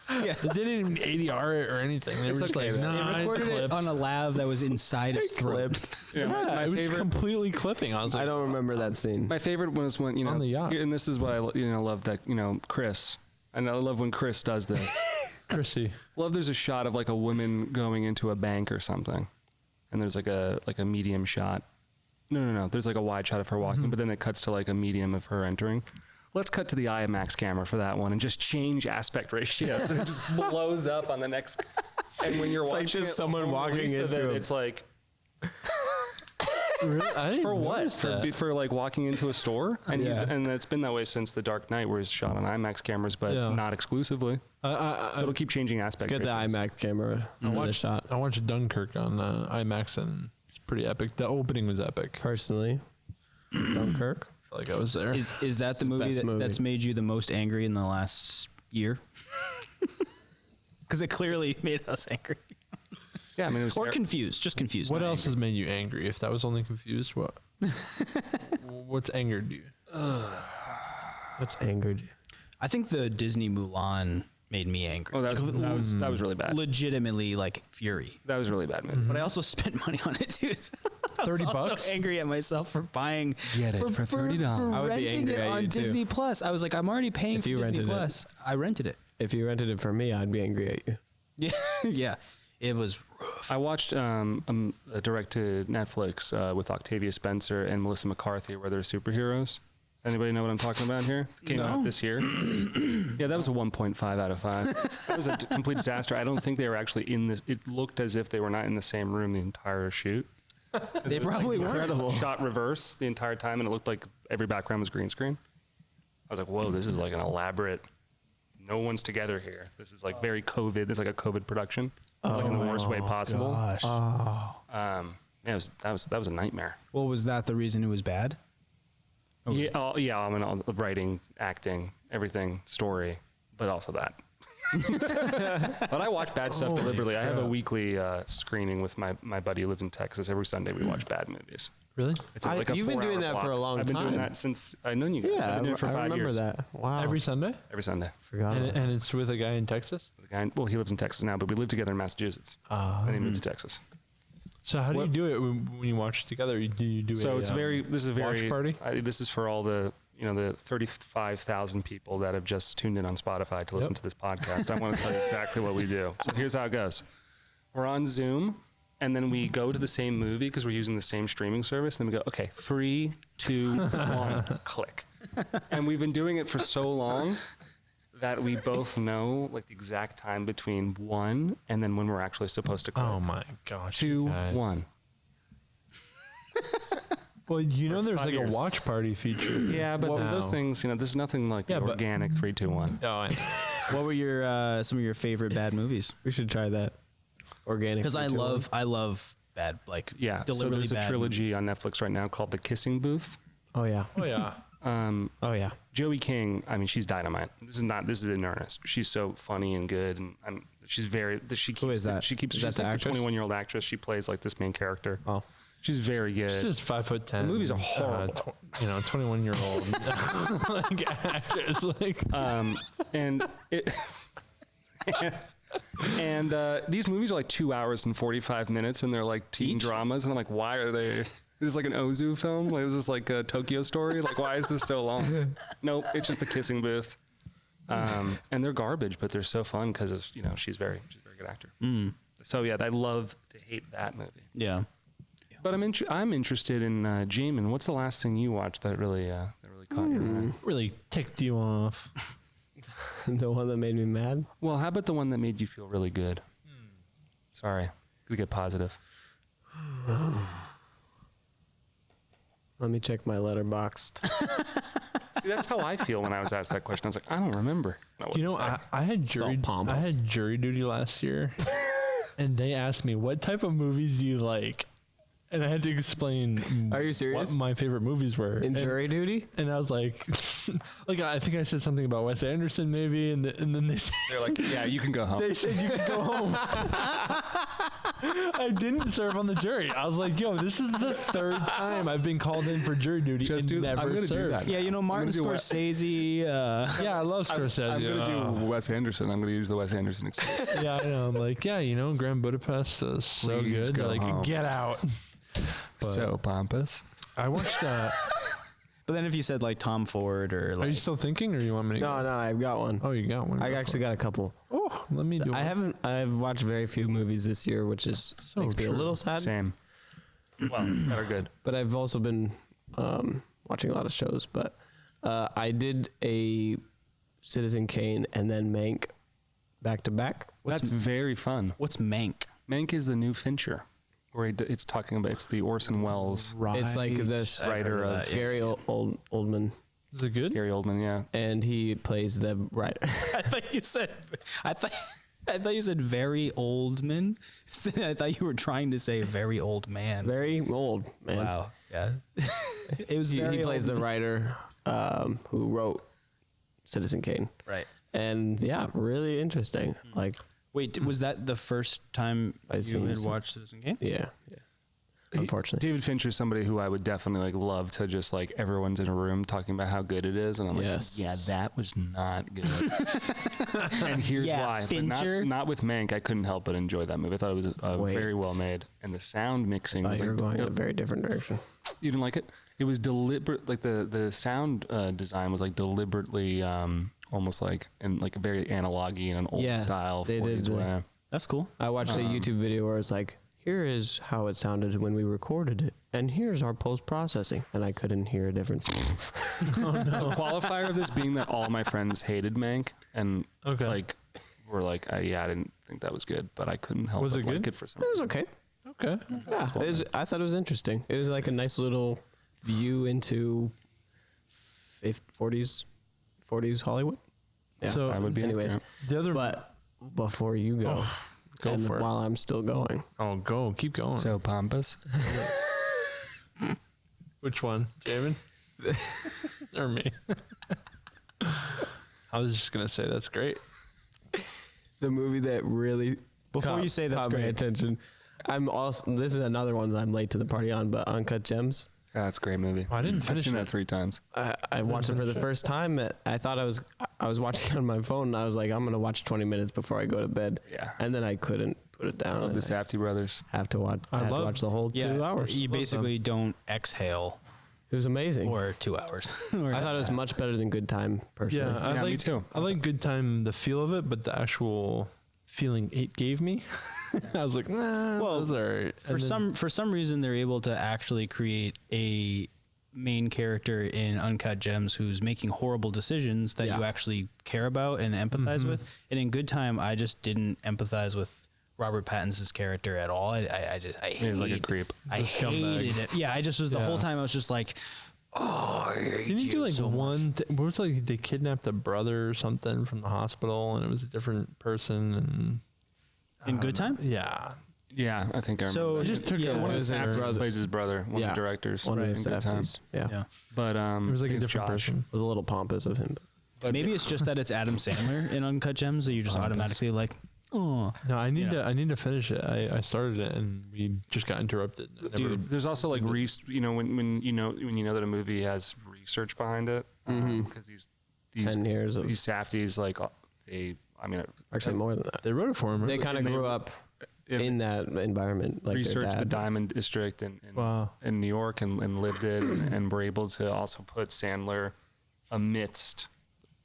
Yeah, they didn't even ADR it or anything. They were just like, nah, they recorded it on a lav that was inside his throat. Yeah, it was completely clipping. I was like, I don't remember that scene. My favorite one was when on the yacht. And this is what I love that Chris. And I love when Chris does this. Chrissy. Love there's a shot of like a woman going into a bank or something, and there's like a medium shot. No. There's like a wide shot of her walking, but then it cuts to like a medium of her entering. Let's cut to the IMAX camera for that one and just change aspect ratios. It just blows up on the next. And when you're watching, like just someone walking into it, it's like. Really? For what? For like walking into a store, and and it's been that way since The Dark Knight, where it's shot on IMAX cameras, but not exclusively. So it'll keep changing aspect. Let's get the IMAX camera. I watched Dunkirk on IMAX, and it's pretty epic. The opening was epic. Personally, Dunkirk. I feel like I was there. Is that the movie that's made you the most angry in the last year? Because it clearly made us angry. Yeah, I mean, it was confused. Just confused. What else has made you angry? If that was only confused, what? What's angered you? What's angered you? I think the Disney Mulan made me angry. Oh, that was really bad. Legitimately, like fury. That was really bad, man. But I also spent money on it too. So $30. I was so angry at myself for buying. Get it for $30. For I would be renting angry it at on you too. Disney Plus. I was like, I'm already paying for Disney Plus. I rented it. If you rented it for me, I'd be angry at you. Yeah, yeah. It was rough. I watched a direct to Netflix with Octavia Spencer and Melissa McCarthy, where they're superheroes. Anybody know what I'm talking about here? Came out this year. Yeah, that was a 1.5 out of 5. That was a complete disaster. I don't think they were actually in this. It looked as if they were not in the same room the entire shoot. They probably were. Incredible. Shot reverse the entire time, and it looked like every background was green screen. I was like, whoa, this is like an elaborate, no one's together here. This is like very COVID. This is like a COVID production, like in the worst way possible. Gosh. Yeah, that was a nightmare. Well, was that the reason it was bad? Yeah, I mean, all the writing, acting, everything, story, but also that. But I watch bad stuff deliberately. I have a weekly screening with my buddy who lives in Texas. Every Sunday we watch bad movies. Really? It's like a you've been doing that block. for a long time. I've been doing that since I've known you guys. Yeah, I've been doing it for 5 I remember years. that. Wow. Every Sunday? Every Sunday. Forgot. And it's with a guy in Texas? The guy, well, he lives in Texas now, but we live together in Massachusetts. And he moved to Texas. So how do you do it when you watch it together? Do you do So a, it's this is a very watch party? This is for all the the 35,000 people that have just tuned in on Spotify to listen to this podcast. I want to tell you exactly what we do. So here's how it goes. We're on Zoom, and then we go to the same movie because we're using the same streaming service. And then we go, okay, 3, 2, 1, click. And we've been doing it for so long that we both know like the exact time between 1 and then when we're actually supposed to click. Oh my gosh. 2, guys. 1. Well, there's 5 like years. a watch party feature. Yeah, but Wow. those things, there's nothing like the Yeah, but- organic 3, 2, 1. Oh, I know. What were your some of your favorite bad movies? We should try that. Organic. Because I love bad, like Yeah, so deliberately there's a bad trilogy movies. on Netflix right now called The Kissing Booth. Oh yeah. Oh, yeah. Oh yeah. Joey King, I mean, she's dynamite. This is in earnest. She's so funny and good, and she's very. She keeps. Who is that? She keeps. Is She's that the like actress? a 21-year-old actress. She plays like this main character. Oh. She's very good. She's just 5'10". The movies are horrible. 21-year-old like actress. Like, and it. And these movies are like 2 hours and 45 minutes, and they're like teen dramas. And I'm like, why are they? Is this like an Ozu film? Like, is this like a Tokyo Story? Like, why is this so long? Nope, it's just The Kissing Booth. And they're garbage, but they're so fun because she's a very good actor. So yeah, I love to hate that movie. Yeah. But I'm interested in Jamin. What's the last thing you watched that really caught your eye? really ticked you off. The one that made me mad. Well, how about the one that made you feel really good? Sorry, we get positive. Let me check my letterboxd. See, that's how I feel when I was asked that question. I was like, I don't remember. I had jury. pompous. I had jury duty last year, and they asked me, "What type of movies do you like?" And I had to explain. Are you serious? What my favorite movies were In jury duty? And I was like, I think I said something about Wes Anderson maybe, and then They're like, yeah, you can go home. they said you can go home. I didn't serve on the jury. I was like, yo, this is the third time I've been called in for jury duty and I'm never gonna do served. that. Yeah, Martin do what? Scorsese. Yeah, I love Scorsese. I'm going to do Wes Anderson. I'm going to use the Wes Anderson excuse. Yeah, I know. I'm like, Grand Budapest is so Please good. go They're like, home. get out. But So pompous. I watched. But then if you said like Tom Ford or like, Are you still thinking, or you want me to? No, I've got one. Oh, you got one. I Go actually got a couple. for it. Oh, let me do. I've watched very few movies this year, which is So makes me a true. little sad. Same. Well, that are good. But I've also been watching a lot of shows. But I did a Citizen Kane and then Mank back to back. That's very fun. what's Mank? Mank is the new Fincher, where it's talking about it's the Orson Welles Right. It's like this writer of Gary Oldman, Is it good? Gary Oldman. Yeah. and he plays the writer. I thought you said very old man. I thought you were trying to say very old man. Very old man. Wow. Yeah. It was He very plays old the writer who wrote Citizen Kane. Right. And yeah, really interesting. Like, Wait, was that the first time I've you seen had some. watched Citizen Kane? yeah. Unfortunately. David Fincher is somebody who I would definitely love to just everyone's in a room talking about how good it is, and I'm Yes. like, yeah, that was not good. And here's Yeah, why. But Fincher. not with Mank. I couldn't help but enjoy that movie. I thought it was Wait. very well made, and the sound mixing was You're going in a very different direction. You didn't like it? It was deliberate. Like the sound design was deliberately almost in a very analog-y in an old Yeah, style. they 40s did the- way. That's cool. I watched a YouTube video where it's like, here is how it sounded when we recorded it and here's our post-processing. And I couldn't hear a difference. The qualifier of this being that all my friends hated Mank and like were like, yeah, I didn't think that was good, but I couldn't help Was but it good? like it for some It was reason. okay. Okay. Yeah, I thought it was interesting. It was like a nice little view into 40s Hollywood. Yeah. So, I would be anyways, The other, but before you go, go and for it. while I'm still going, go, keep going. So pompous. Which one, Jamin? Or me? I was just gonna say that's great. the movie that really Before you say that's caught my great. attention. This is another one that I'm late to the party on, but Uncut Gems. Yeah, it's a great movie. Oh, I didn't I've finish seen it. that 3 times. I watched it for the first time. I thought I was watching it on my phone, and I was like, I'm gonna watch 20 minutes before I go to bed. Yeah. And then I couldn't put it down. I love and the Safdie brothers. I have to watch. I had to watch the whole 2 hours. You basically don't exhale It was amazing. for 2 hours. I thought it was much better than Good Time, personally. Yeah, Yeah, me too. I like Good Time, the feel of it, but the actual feeling it gave me, I was like, nah, Well, that was all right. For some reason, they're able to actually create a main character in Uncut Gems who's making horrible decisions that you actually care about and empathize with. And in Good Time, I just didn't empathize with Robert Pattinson's character at all. I hated, He was like a creep. I He's a scumbag. hated it. Yeah, I just was the whole time. I was just like, oh, I hate Didn't he do you like so much. one? What was like they kidnapped a brother or something from the hospital, and it was a different person. And In Good Time? yeah, Yeah, I think I remember. So that. just took yeah, it One of was the in actors Brother- plays his brother, one of the directors. One of in the Good Time. Safdies. Yeah. yeah. But it was like a it's different Josh. person. It was a little pompous of him. But Maybe it's just that it's Adam Sandler in Uncut Gems that you just automatically like, oh. No, I need to finish it. I started it and we just got interrupted. I never- Dude, there's also like when you know that a movie has research behind it, because these 10 years of these Safdies like actually more than that. they wrote it for him. They kind of grew up in that environment. Like researched their the dad. Diamond District in Wow. in New York and lived it and were able to also put Sandler amidst.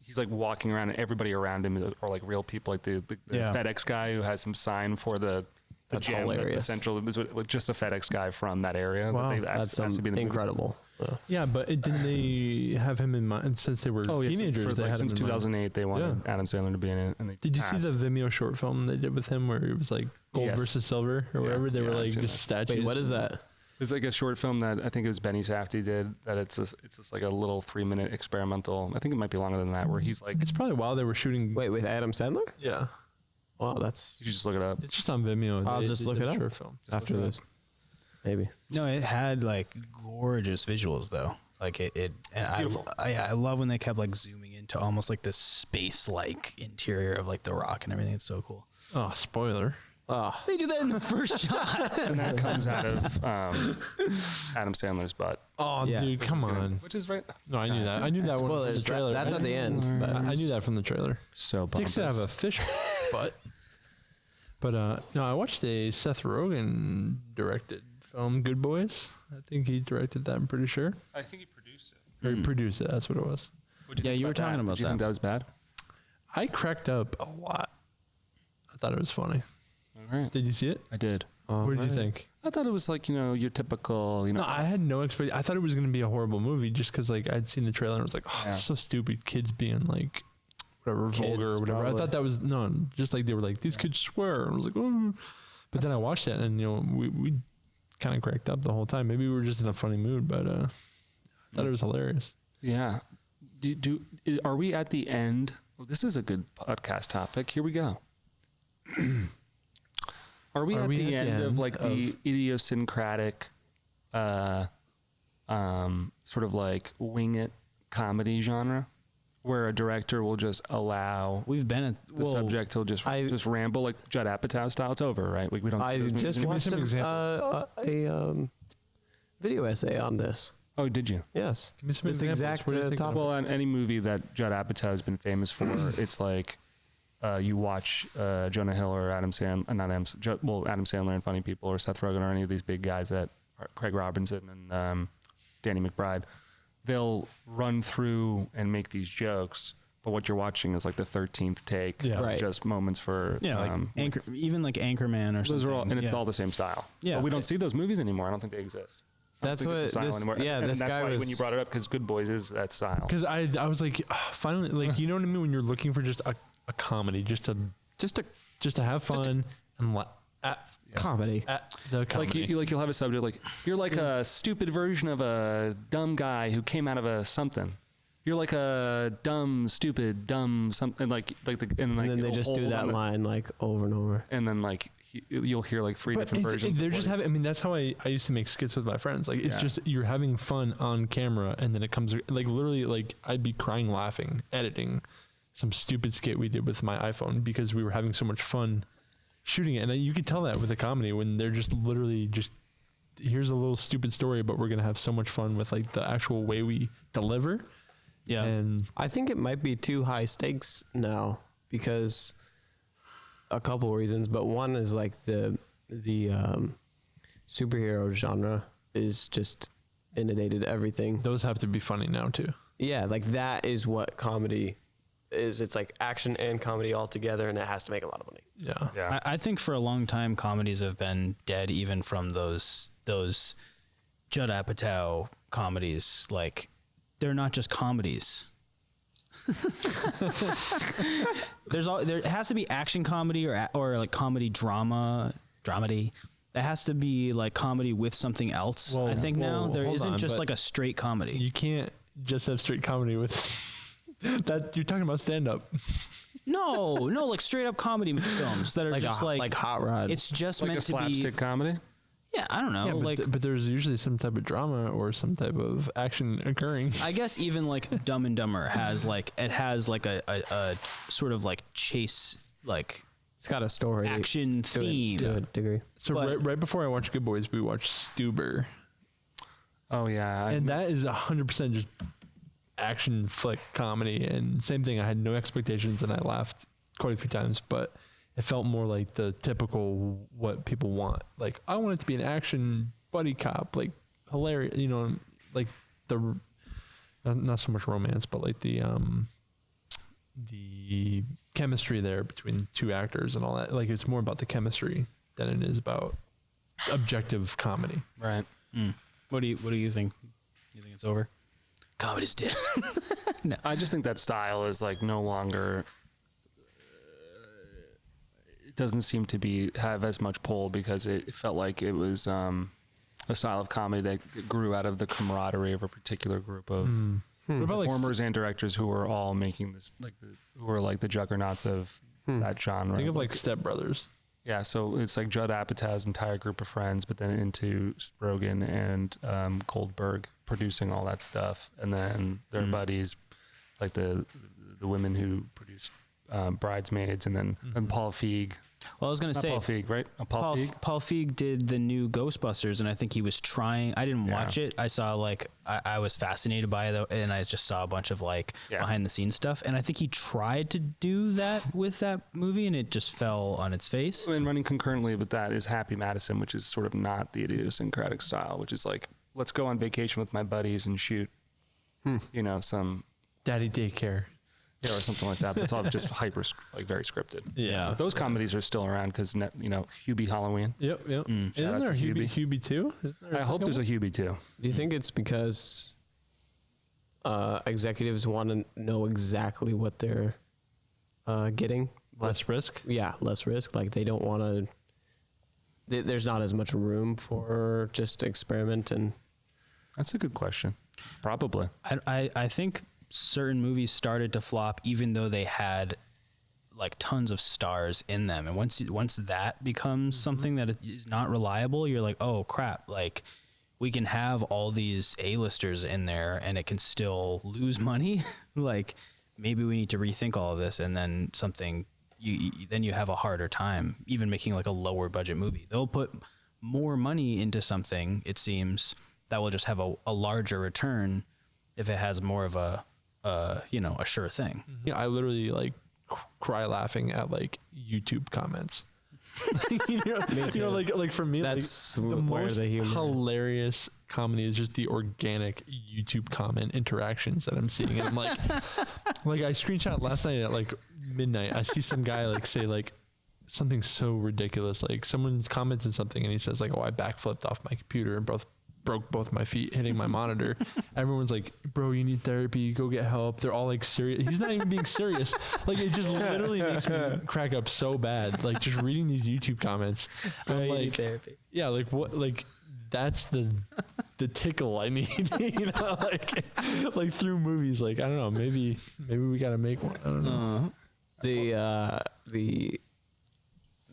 He's like walking around and everybody around him are like real people, like the FedEx guy who has some sign for the That's gym. hilarious. That's the central. It was just a FedEx guy from that area. Wow. That's has to be in the movie. incredible. Yeah, but didn't they have him in mind since they were teenagers? For, They like, had since him in mind. 2008, they wanted Adam Sandler to be in it. And they Did you see passed. the Vimeo short film they did with him where it was like gold Yes. versus silver or whatever? They were I've like seen just that. statues. Wait, what is that? It's like a short film that I think it was Benny Safdie did. That it's just like a little 3-minute experimental. I think it might be longer than that. Where he's like, It's probably while they were shooting. Wait, with Adam Sandler? Yeah, Wow, that's you should just look it up. it's just on Vimeo. I'll They just did look a it up short film. after this. Maybe. No, it had like gorgeous visuals though. Like and I love when they kept like zooming into almost like this space-like interior of like the rock and everything. It's so cool. Oh, spoiler. Oh, They do that in the first shot. And that comes out of Adam Sandler's butt, Oh, Yeah. dude, come on. which is right. No, I knew that. I knew that one was spoilers. the trailer. That's at the end. But I knew that from the trailer. So Dicks did have a fish butt. But no, I watched a Seth Rogen directed film, Good Boys. I think he directed that. I'm pretty sure. I think he produced it. Or he produced it. That's what it was. Yeah, you were talking about Did you think that. that was bad? I cracked up a lot. I thought it was funny. All right, Did you see it? I did. What did you think? I thought it was like your typical No, I had no expectation. I thought it was going to be a horrible movie just because like I'd seen the trailer and I was like, oh, it's so stupid. Kids being like, whatever, vulgar or whatever. probably. I thought that was just like they were like, these kids swear. And I was like, oh. But then I watched it and we kind of cracked up the whole time. Maybe we were just in a funny mood, but I thought it was hilarious. Yeah. Are we at the end? Well, this is a good podcast topic. Here we go. Are we at the end of like the idiosyncratic, sort of like wing it comedy genre, where a director will just allow We've been at the subject to just ramble like Judd Apatow style? It's over, right? We don't. See I those movies just anymore. watched a video essay on this. Oh, did you? Yes. Give me some This examples. exact What do you think topic. Well, on any movie that Judd Apatow has been famous for, it's like you watch Jonah Hill or Adam Sandler and Funny People or Seth Rogen or any of these big guys that are Craig Robinson and Danny McBride. They'll run through and make these jokes, but what you're watching is like the 13th take, Right. just moments for even like Anchorman or something. those are all, and it's all the same style. Yeah, but we don't see those movies anymore. I don't think they exist. That's what this this anymore. yeah, and this that's guy why was when you brought it up, because Good Boys is that style. Because I was like, finally, like, you know what I mean? When you're looking for just a comedy, just to have fun and comedy. At the comedy. You'll have a subject like, you're like a stupid version of a dumb guy who came out of a something. You're like a dumb, stupid, dumb something, and then they just do that line like over and over. And then like you'll hear like three different versions. They're just having. I mean, that's how I used to make skits with my friends. Like, it's just you're having fun on camera, and then it comes like literally like I'd be crying laughing editing some stupid skit we did with my iPhone because we were having so much fun shooting it, and you could tell that with a comedy when they're just literally just here's a little stupid story, but we're gonna have so much fun with like the actual way we deliver. Yeah, and I think it might be too high stakes now because a couple reasons, but one is like the superhero genre is just inundated everything. Those have to be funny now too. Yeah, like that is what comedy is. It's like action and comedy all together, and it has to make a lot of money. Yeah. I think for a long time comedies have been dead, even from those Judd Apatow comedies. Like, they're not just comedies. There has to be action comedy or like comedy dramedy. It has to be like comedy with something else. I think now there isn't just like a straight comedy. You can't just have straight comedy with that. You're talking about stand up. No, like straight up comedy films that are like just like Hot Rod. It's just like meant a slapstick comedy. Yeah, I don't know. Yeah, but there's usually some type of drama or some type of action occurring. I guess even like Dumb and Dumber has like a sort of like chase, like it's got a story action theme to a degree. So right before I watched Good Boys, we watched Stuber. Oh yeah, and that is 100% just action flick comedy. And same thing, I had no expectations and I laughed quite a few times, but it felt more like the typical what people want. Like, I want it to be an action buddy cop, like hilarious, you know, like the not so much romance, but like the chemistry there between two actors and all that. Like, it's more about the chemistry than it is about objective comedy. Right. What do you think? You think it's over? Comedy's dead. No, I just think that style is like no longer. It doesn't seem to have as much pull because it felt like it was a style of comedy that grew out of the camaraderie of a particular group of performers and directors who were all making this who were like the juggernauts of that genre. Think of like Step Brothers. Yeah, so it's like Judd Apatow's entire group of friends, but then into Rogen and Goldberg producing all that stuff, and then their buddies, like the women who produced Bridesmaids, and then and Paul Feig. Well, I was going to say Paul Feig, right? Paul Feig? Paul Feig did the new Ghostbusters, and I think he was trying. I didn't watch it. I saw I was fascinated by it, and I just saw a bunch of behind the scenes stuff. And I think he tried to do that with that movie, and it just fell on its face. And running concurrently with that is Happy Madison, which is sort of not the idiosyncratic style, which is like, let's go on vacation with my buddies and shoot, some Daddy Daycare. Yeah, or something like that. But it's all just very scripted. Yeah. But those comedies are still around because, Hubie Halloween. Yep. Isn't there a Hubie too? I hope there's a Hubie too. Do you think it's because executives want to know exactly what they're getting? Less risk? Yeah, less risk. Like, they don't want to... There's not as much room for just experiment and... That's a good question. Probably. I think certain movies started to flop even though they had tons of stars in them, and once that becomes something that is not reliable, you're like, oh crap, we can have all these A-listers in there and it can still lose money. Maybe we need to rethink all of this, and then then you have a harder time even making a lower budget movie. They'll put more money into something, it seems, that will just have a larger return if it has more of a sure thing. Yeah, I literally cry laughing at YouTube comments. For me, that's the most hilarious comedy is just the organic YouTube comment interactions that I'm seeing. And I'm I screenshot last night at midnight. I see some guy say something so ridiculous. Someone commented something and he says oh, I backflipped off my computer and both broke both my feet hitting my monitor. Everyone's like, bro, you need therapy. Go get help. They're all like serious. He's not even being serious. Like, it just literally makes me crack up so bad. Like, just reading these YouTube comments. I'm like, therapy. Yeah, like what? Like, that's the tickle I need. You know, like through movies. Like, I don't know. Maybe we gotta make one. I don't know.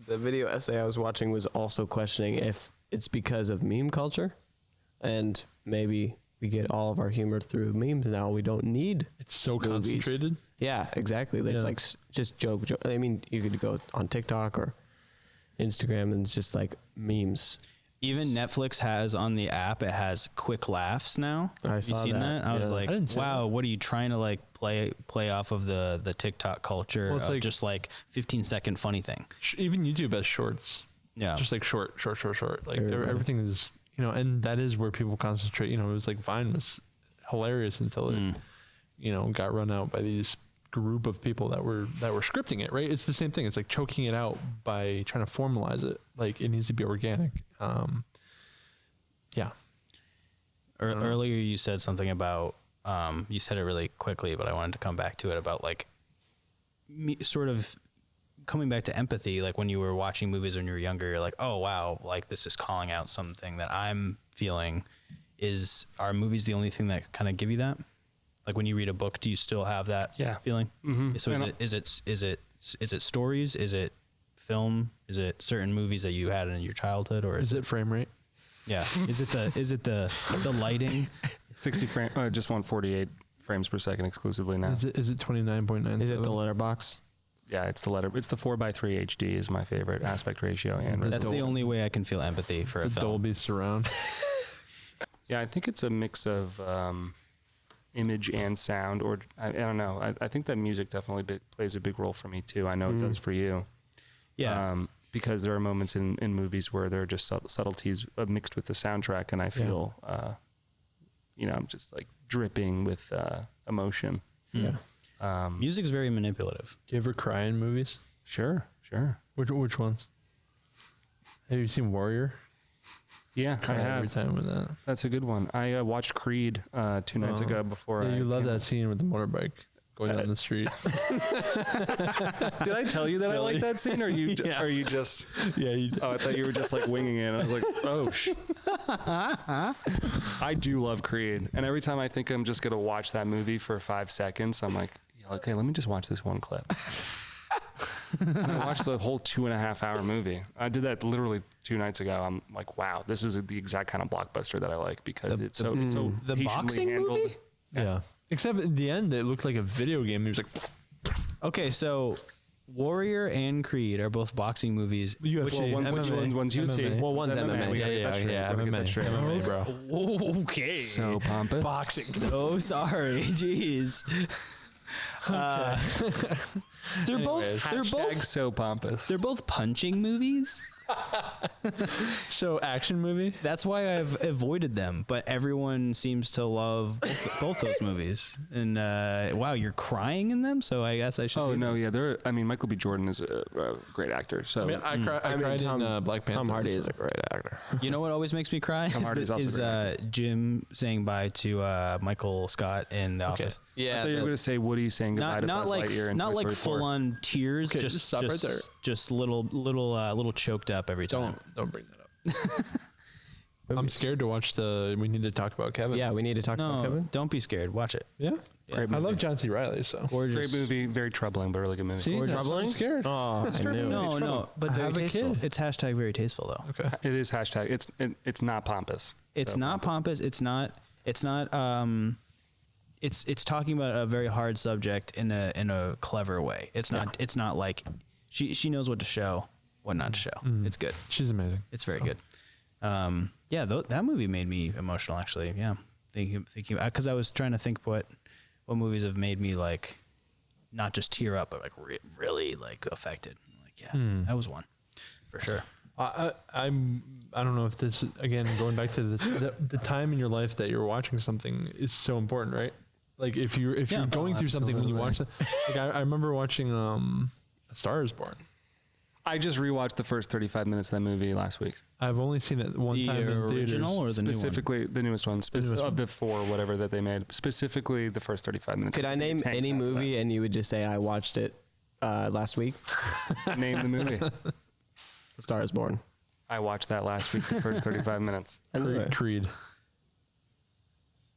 The video essay I was watching was also questioning if it's because of meme culture, and maybe we get all of our humor through memes now. We don't need it's so movies. Concentrated. Yeah, exactly. It's like just joke. I mean, you could go on TikTok or Instagram, and it's just like memes. Even Netflix has on the app, it has quick laughs now. Have you seen that? I was like, wow, what are you trying to like play off of the TikTok culture? Well, it's like just like 15-second funny thing. Even YouTube has shorts. Yeah. Just like short. Like everything is, you know, and that is where people concentrate. You know, it was like Vine was hilarious until it, you know, got run out by these group of people that were scripting it, right? It's the same thing. It's like choking it out by trying to formalize it. Like, it needs to be organic. Yeah. Earlier you said something about, you said it really quickly, but I wanted to come back to it about like sort of coming back to empathy. Like when you were watching movies when you were younger, you're like, oh wow, like this is calling out something that I'm feeling. Are movies the only thing that kind of give you that? Like when you read a book, do you still have that feeling? Mm-hmm. So is it stories? Is it film? Is it certain movies that you had in your childhood, or is it frame rate? Yeah. Is it the lighting? 60 frame, just 148 frames per second exclusively now. Is it 29.9? Is it the letterbox? Yeah, it's the 4:3 HD is my favorite aspect ratio. And that's the only way I can feel empathy for a film. Dolby surround. Yeah, I think it's a mix of image and sound, or I don't know. I think that music definitely plays a big role for me too. I know it does for you. Yeah. Because there are moments in movies where there are just subtleties mixed with the soundtrack, and I feel, you know, I'm just like dripping with emotion. Yeah. Music's very manipulative. Do you ever cry in movies? Sure. Which ones? Have you seen Warrior? Yeah, I have. Every time with that. That's a good one. I watched Creed 2 nights ago before. Yeah, you love that scene with the motorbike going down the street. Did I tell you that I like that scene, or are you just? Yeah. Oh, I thought you were just like winging it. I was like, oh. I do love Creed, and every time I think I'm just gonna watch that movie for 5 seconds, I'm like, okay, let me just watch this one clip. And I watched the whole 2.5 hour movie. I did that literally 2 nights ago. I'm like, wow, this is the exact kind of blockbuster that I like, because it's so the boxing handled. Movie? Yeah. Except in the end, it looked like a video game. He was like, okay, so Warrior and Creed are both boxing movies. UFC, one's UFC. Well, one's MMA. Yeah, MMA, bro. Okay. So pompous. Boxing. So sorry. Jeez. They're both so pompous. They're both punching movies. So action movie. That's why I've avoided them, but everyone seems to love both those movies. And wow, you're crying in them, so I guess I should. Oh no, yeah, Michael B. Jordan is a great actor. So I cried in Black Panther. Tom Hardy is a great actor. You know what always makes me cry is Jim saying bye to Michael Scott in The Office. Yeah, I thought you were going to say Woody saying goodbye to Buzz Lightyear in Toy Story 4. Full on tears, okay, just stop right there. Just little choked up every time. Don't bring that up. I'm scared to watch we need to talk about Kevin. Yeah, we need to talk about Kevin. Don't be scared. Watch it. Yeah. I love John C. Reilly, so. Great movie, very troubling, but really good movie. See, troubling? I'm scared. Oh, I knew. No, but very tasteful. It's hashtag very tasteful though. Okay. It is hashtag. It's not pompous. It's not pompous. It's not. It's talking about a very hard subject in a clever way. It's not. It's not like she knows what to show, what not to show. It's good. She's amazing. It's very good. That movie made me emotional actually. Yeah, thinking because I was trying to think what movies have made me like not just tear up but like really like affected. Like that was one for sure. I don't know if this again going back to the time in your life that you're watching something is so important, right? Like if you're going through something when you watch it. Like I remember watching A Star Is Born. I just rewatched the first 35 minutes of that movie last week. I've only seen it one time in theaters. The original or the new one? Specifically, the newest one. Of the 4, whatever that they made. Specifically, the first 35 minutes. Could I name any movie and you would just say I watched it last week? Name the movie. The Star is Born. I watched that last week, the first 35 minutes. Creed.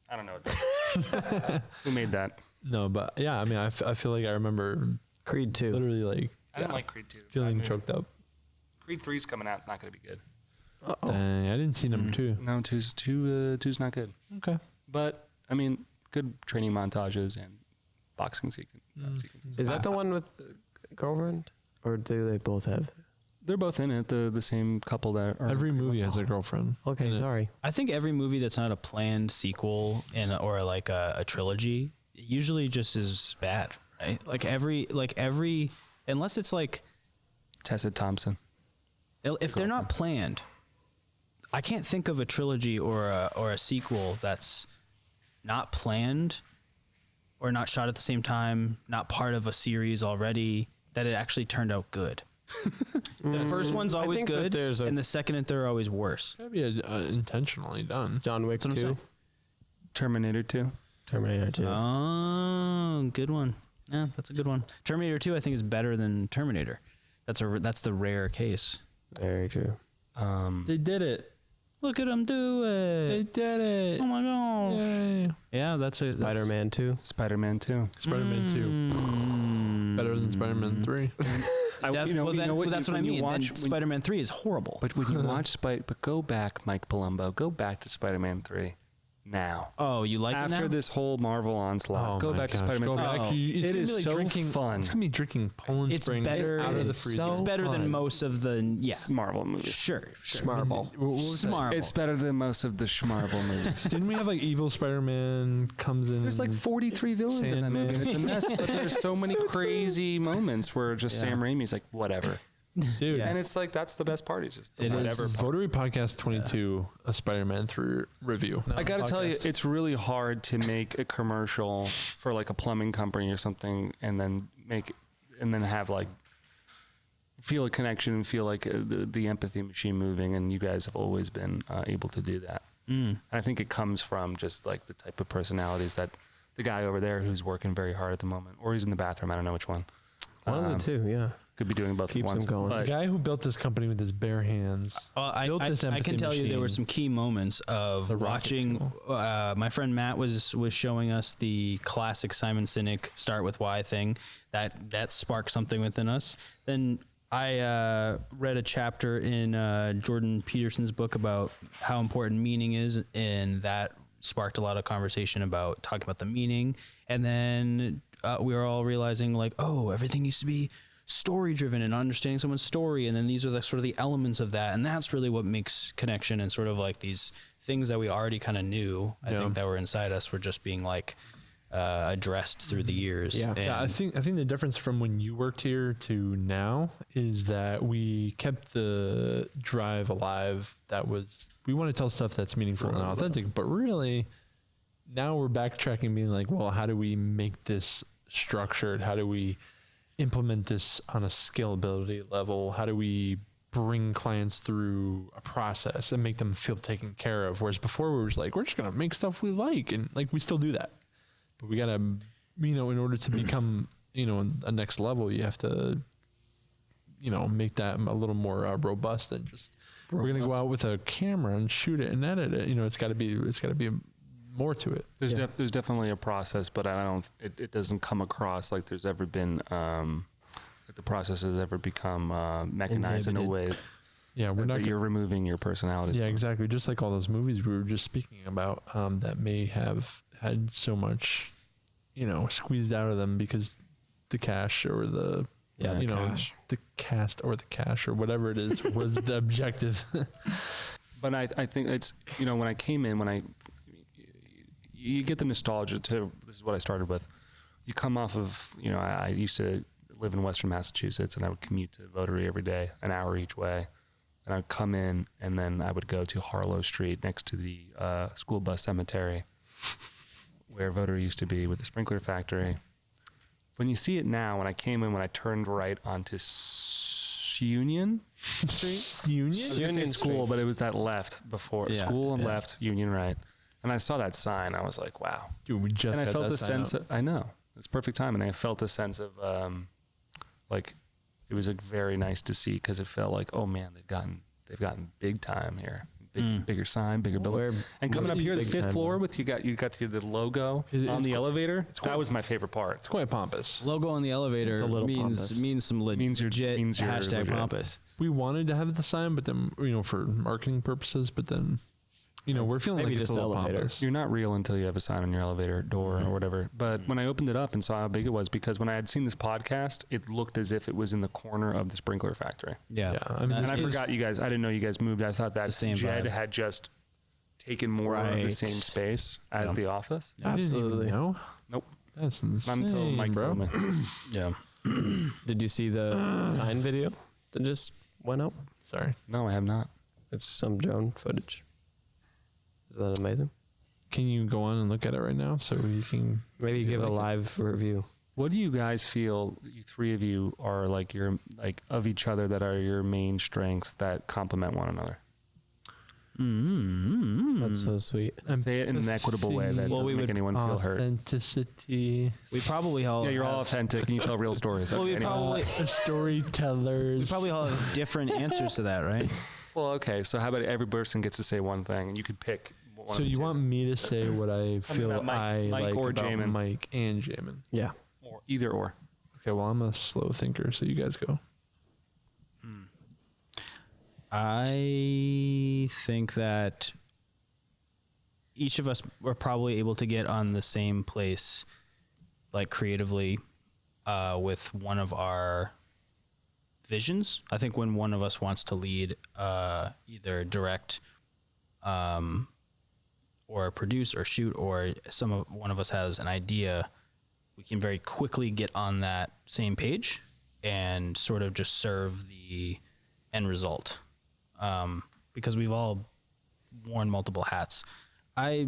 I don't know what that Who made that? No, but yeah, I mean, I feel like I remember Creed 2. literally like I didn't like Creed 2. feeling choked up. Creed 3's coming out. Not going to be good. Dang, I didn't see number 2. No, two's not good. Okay. But, I mean, good training montages and boxing sequences. Is that the one with the girlfriend? Or do they both have? They're both in it, the same couple that are. Every movie has a girlfriend. Okay, sorry. I think every movie that's not a planned sequel or like a trilogy usually just is bad, right? Like every unless it's like Tessa Thompson. If they're not planned, I can't think of a trilogy or a sequel that's not planned or not shot at the same time, not part of a series already, that it actually turned out good. The first one's always good, and the second and third are always worse. Gotta be intentionally done. John Wick 2. Terminator 2. Terminator 2. Oh, good one. Yeah, that's a good one. Terminator 2, I think, is better than Terminator. That's the rare case. Very true. They did it. Look at them do it. They did it. Oh my gosh. Yay. Yeah, that's it. Spider-Man 2. Spider-Man 2. Spider-Man 2. Better than Spider-Man 3. That's what I mean. Spider-Man 3 is horrible. But when you watch but go back, Mike Palumbo, go back to Spider-Man 3 now. Oh, you like it now? After this whole Marvel onslaught, go back to Spider-Man 3. It is so fun. It's gonna be drinking Poland Spring out of the freezer. It's better than most of the Marvel movies. Sure. Schmarvel. Smarvel. It's better than most of the Schmarvel movies. Didn't we have like evil Spider-Man comes in? There's like 43 villains in that movie. It's a mess, but there's so many crazy moments where just Sam Raimi's like, whatever. Dude. And it's like, that's the best part. It's just It whatever. is Votary Podcast 22, a Spider-Man 3 review. I got to tell you, it's really hard to make a commercial for like a plumbing company or something and then have like feel a connection and feel like the empathy machine moving. And you guys have always been able to do that. And I think it comes from just like the type of personalities that the guy over there who's working very hard at the moment, or he's in the bathroom. I don't know which one. One of the two, yeah. Could be doing both at Keeps once. him going. The guy who built this company with his bare hands. I can tell you there were some key moments of watching. My friend Matt was showing us the classic Simon Sinek "Start with Why" thing. That sparked something within us. Then I read a chapter in Jordan Peterson's book about how important meaning is, and that sparked a lot of conversation about talking about the meaning. And then we were all realizing like, oh, everything needs to be story driven and understanding someone's story, and then these are the sort of the elements of that, and that's really what makes connection, and sort of like these things that we already kind of knew. I think that were inside us were just being like addressed through the years. I think the difference from when you worked here to now is that we kept the drive alive. We want to tell stuff that's meaningful and authentic, but really now we're backtracking, being like, well, how do we make this structured? How do we implement this on a scalability level? How do we bring clients through a process and make them feel taken care of? Whereas before we were just like, we're just going to make stuff we like. And like, we still do that, but we got to, in order to become, a next level, you have to, make that a little more robust than just, we're going to go out with a camera and shoot it and edit it. It's got to be more to it. There's definitely a process, but it doesn't come across like there's ever been that the process has ever become mechanized in a way. Yeah, you're removing your personality. Yeah, exactly. Just like all those movies we were just speaking about that may have had so much, squeezed out of them because the cash or the the cast or the cash or whatever it is was the objective. But I think it's when I came in, you get the nostalgia too. This is what I started with. You come off of, I used to live in Western Massachusetts, and I would commute to Votary every day, an hour each way. And I'd come in, and then I would go to Harlow Street next to the school bus cemetery where Votary used to be with the sprinkler factory. When you see it now, when I came in, when I turned right onto Union Street. Union? I was gonna say school, but it was that left before school and left Union right. And I saw that sign. I was like, wow. Dude, we just and I got felt that a sign sense up. of, I know. It's perfect time. And I felt a sense of like it was like very nice to see because it felt like, oh man, they've gotten big time here. Bigger sign, bigger building. And coming up here, the fifth floor with you got the logo on the elevator. That was my favorite part. It's quite pompous. Logo on the elevator It's a little means pompous. means some legit means you're hashtag legit. pompous. We wanted to have the sign, but then, for marketing purposes, but then, we're feeling Maybe like it's just a little elevator. pompous. You're not real until you have a sign on your elevator door or whatever. But when I opened it up and saw how big it was, because when I had seen this podcast, it looked as if it was in the corner of the sprinkler factory. Yeah. I mean, And I forgot you guys. I didn't know you guys moved. I thought that the same Jed vibe. had just taken more of the Right. same space as the office. I didn't even Absolutely. know. Nope. That's Not insane, until Mike bro. told me. Yeah. Did you see the sign video that just went up? Sorry. No, I have not. It's some drone footage. Isn't that amazing? Can you go on and look at it right now so you can Maybe give a like it? live review. What do you guys feel? You three of you are like of each other that are your main strengths that complement one another. That's so sweet. Say it in an equitable way that Well, doesn't we make would anyone feel hurt. Authenticity. We probably all Yeah, you're all have- authentic and you tell real stories. Well, Okay, we anyway. probably Storytellers. we probably all have different answers to that, right? Well, okay. So how about every person gets to say one thing and you could pick one So of the you two. want me to say what I Something feel about Mike- I Mike like or about Jamin. Mike and Jamin? Yeah. or either or. Okay, well, I'm a slow thinker, so you guys go. I think that each of us were probably able to get on the same place, like creatively, with one of our visions. I think when one of us wants to lead, either direct, or produce or shoot, or one of us has an idea, we can very quickly get on that same page and sort of just serve the end result. Because we've all worn multiple hats. I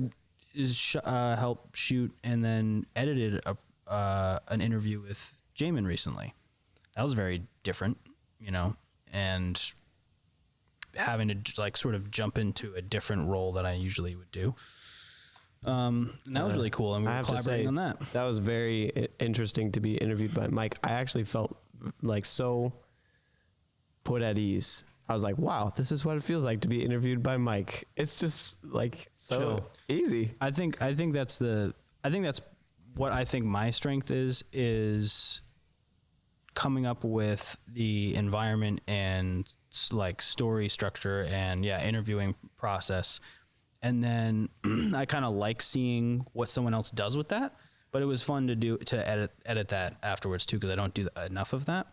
helped shoot and then edited an interview with Jamin recently. That was very different, and having to like sort of jump into a different role that I usually would do. And that was really cool, and we I were have to collaborating say, on that. that was very interesting to be interviewed by Mike. I actually felt like so put at ease. I was like, wow, this is what it feels like to be interviewed by Mike. It's just like so Chill. easy. I think that's what I think my strength is coming up with the environment and like story structure and interviewing process. And then I kind of like seeing what someone else does with that, but it was fun to edit that afterwards too, because I don't do enough of that.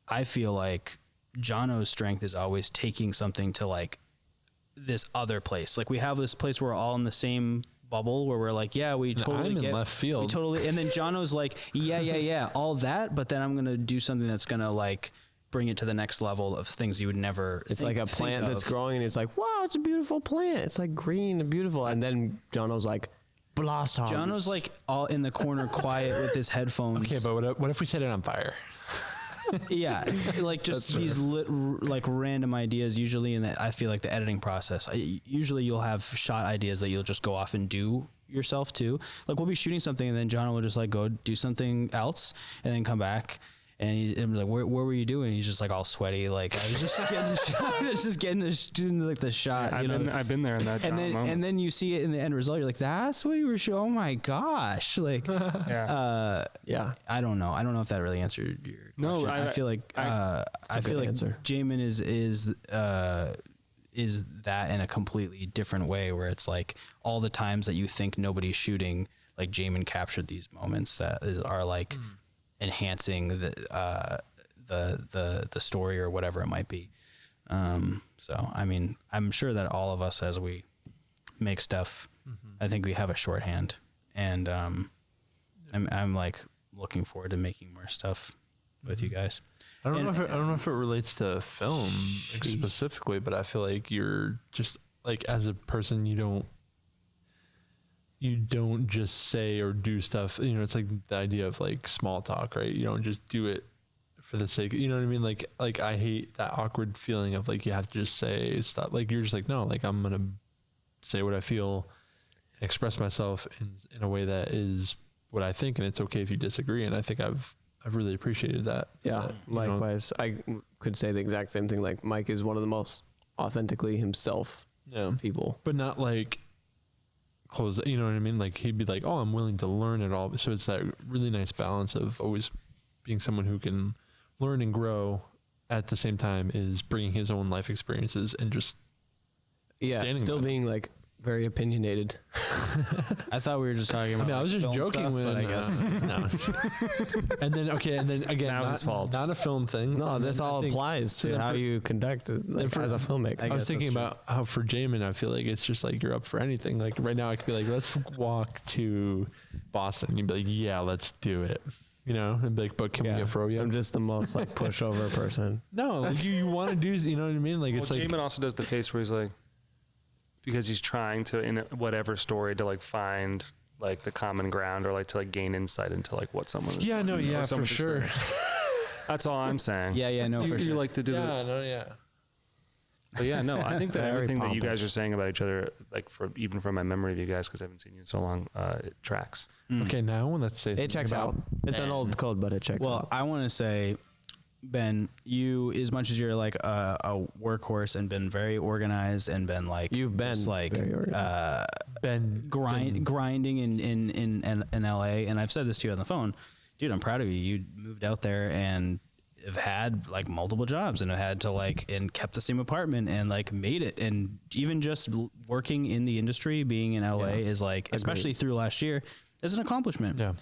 I feel like Jono's strength is always taking something to like this other place. Like we have this place where we're all in the same bubble where we're like, yeah, we totally I'm in get left field. We totally, and then Jono's like, yeah, all that, but then I'm gonna do something that's gonna like bring it to the next level of things you would never. It's like a plant that's growing and it's like, wow, it's a beautiful plant. It's like green and beautiful. And then Jono's like, blast off. Jono's like all in the corner, quiet with his headphones. Okay, but what if we set it on fire? Yeah, like just these like random ideas usually, and I feel like the editing process. Usually you'll have shot ideas that you'll just go off and do yourself too. Like we'll be shooting something and then John will just like go do something else and then come back. And I'm like, where were you doing? He's just like all sweaty. Like I was just getting the shot. I was just getting like the shot. I've been there in that and then moment. and then you see it in the end result. You're like, that's what you were showing. Oh my gosh! Like, yeah. yeah. I don't know. I don't know if that really answered your No, question. I feel like I feel like answer. Jamin is that in a completely different way, where it's like all the times that you think nobody's shooting, like Jamin captured these moments that are like enhancing the story or whatever it might be. So I mean, I'm sure that all of us, as we make stuff, I think we have a shorthand, and I'm like looking forward to making more stuff with you guys. I don't know if it relates to film specifically, but I feel like you're just like, as a person, you don't just say or do stuff. It's like the idea of like small talk, right? You don't just do it for the sake, you know what I mean? Like I hate that awkward feeling of like, you have to just say stuff. Like, you're just like, no, like I'm going to say what I feel and express myself in a way that is what I think. And it's okay if you disagree. And I think I've really appreciated that. Yeah. Likewise. I could say the exact same thing. Like, Mike is one of the most authentically himself people. But not like close, you know what I mean? Like, he'd be like, oh, I'm willing to learn it all. So it's that really nice balance of always being someone who can learn and grow at the same time is bringing his own life experiences and just still being like very opinionated. I thought we were just talking about. I was just joking stuff, when but I guess no. and then again, Now his fault. Not a film thing. No, this all applies to how you conduct it as a filmmaker. I was thinking about how for Jamin, I feel like it's just like you're up for anything. Like right now, I could be like, let's walk to Boston. And you'd be like, yeah, let's do it. You know, and be like, but can we get Froyo? I'm just the most like pushover person. No, like you want to do, you know what I mean? Like, it's like Jamin also does the face where he's like, because he's trying to, in whatever story, to like find like the common ground or like to like gain insight into like what someone is. Yeah, no, yeah, for sure. That's all I'm saying. Yeah, no, for sure. You like to do But yeah, no, I think that everything that you guys are saying about each other, like even from my memory of you guys, because I haven't seen you in so long, it tracks. Okay, now let's say it checks out. It's an old code, but it checks out. Well, I want to say, Ben, you, as much as you're like a workhorse and been very organized and been like, you've been like very organized. grinding in LA, and I've said this to you on the phone, dude, I'm proud of you. You moved out there and have had like multiple jobs and have had to like, and kept the same apartment and like made it. And even just working in the industry, being in LA is like, especially through last year, is an accomplishment. Yeah.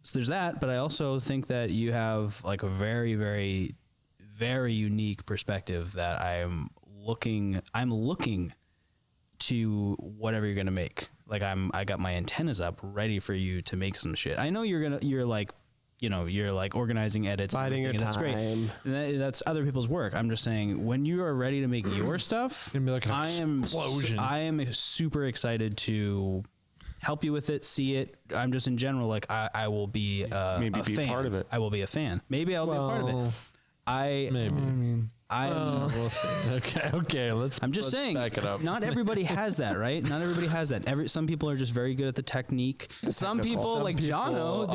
So there's that, but I also think that you have like a very, very, very unique perspective that I'm looking to whatever you're going to make. Like I got my antennas up ready for you to make some shit. I know you're like organizing edits, biding your time. That's great. That's other people's work. I'm just saying, when you are ready to make your stuff, be like an explosion. I am super excited to help you with it, see it. I'm just in general, like I will be maybe a be fan. part of it. I will be a fan. Maybe I'll be a part of it. We'll see. Okay. I'm just saying, back it up. Not everybody has that, right? Not everybody has that. Some people are just very good at the technique. Some people, like Jono,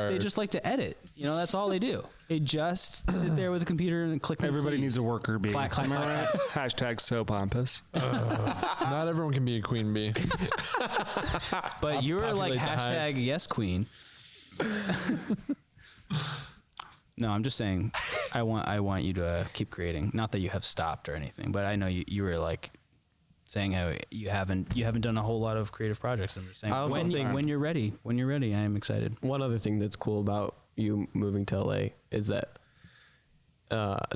they just like to edit. You know, that's all they do. They just sit there with a computer and click. Everybody needs a worker bee. Clack. Hashtag so pompous. Not everyone can be a queen bee. But you're like hashtag yes queen. No, I'm just saying, I want you to keep creating. Not that you have stopped or anything, but I know you were like saying how you haven't done a whole lot of creative projects. I'm just saying, I also think when you're ready, I am excited. One other thing that's cool about you moving to LA is that,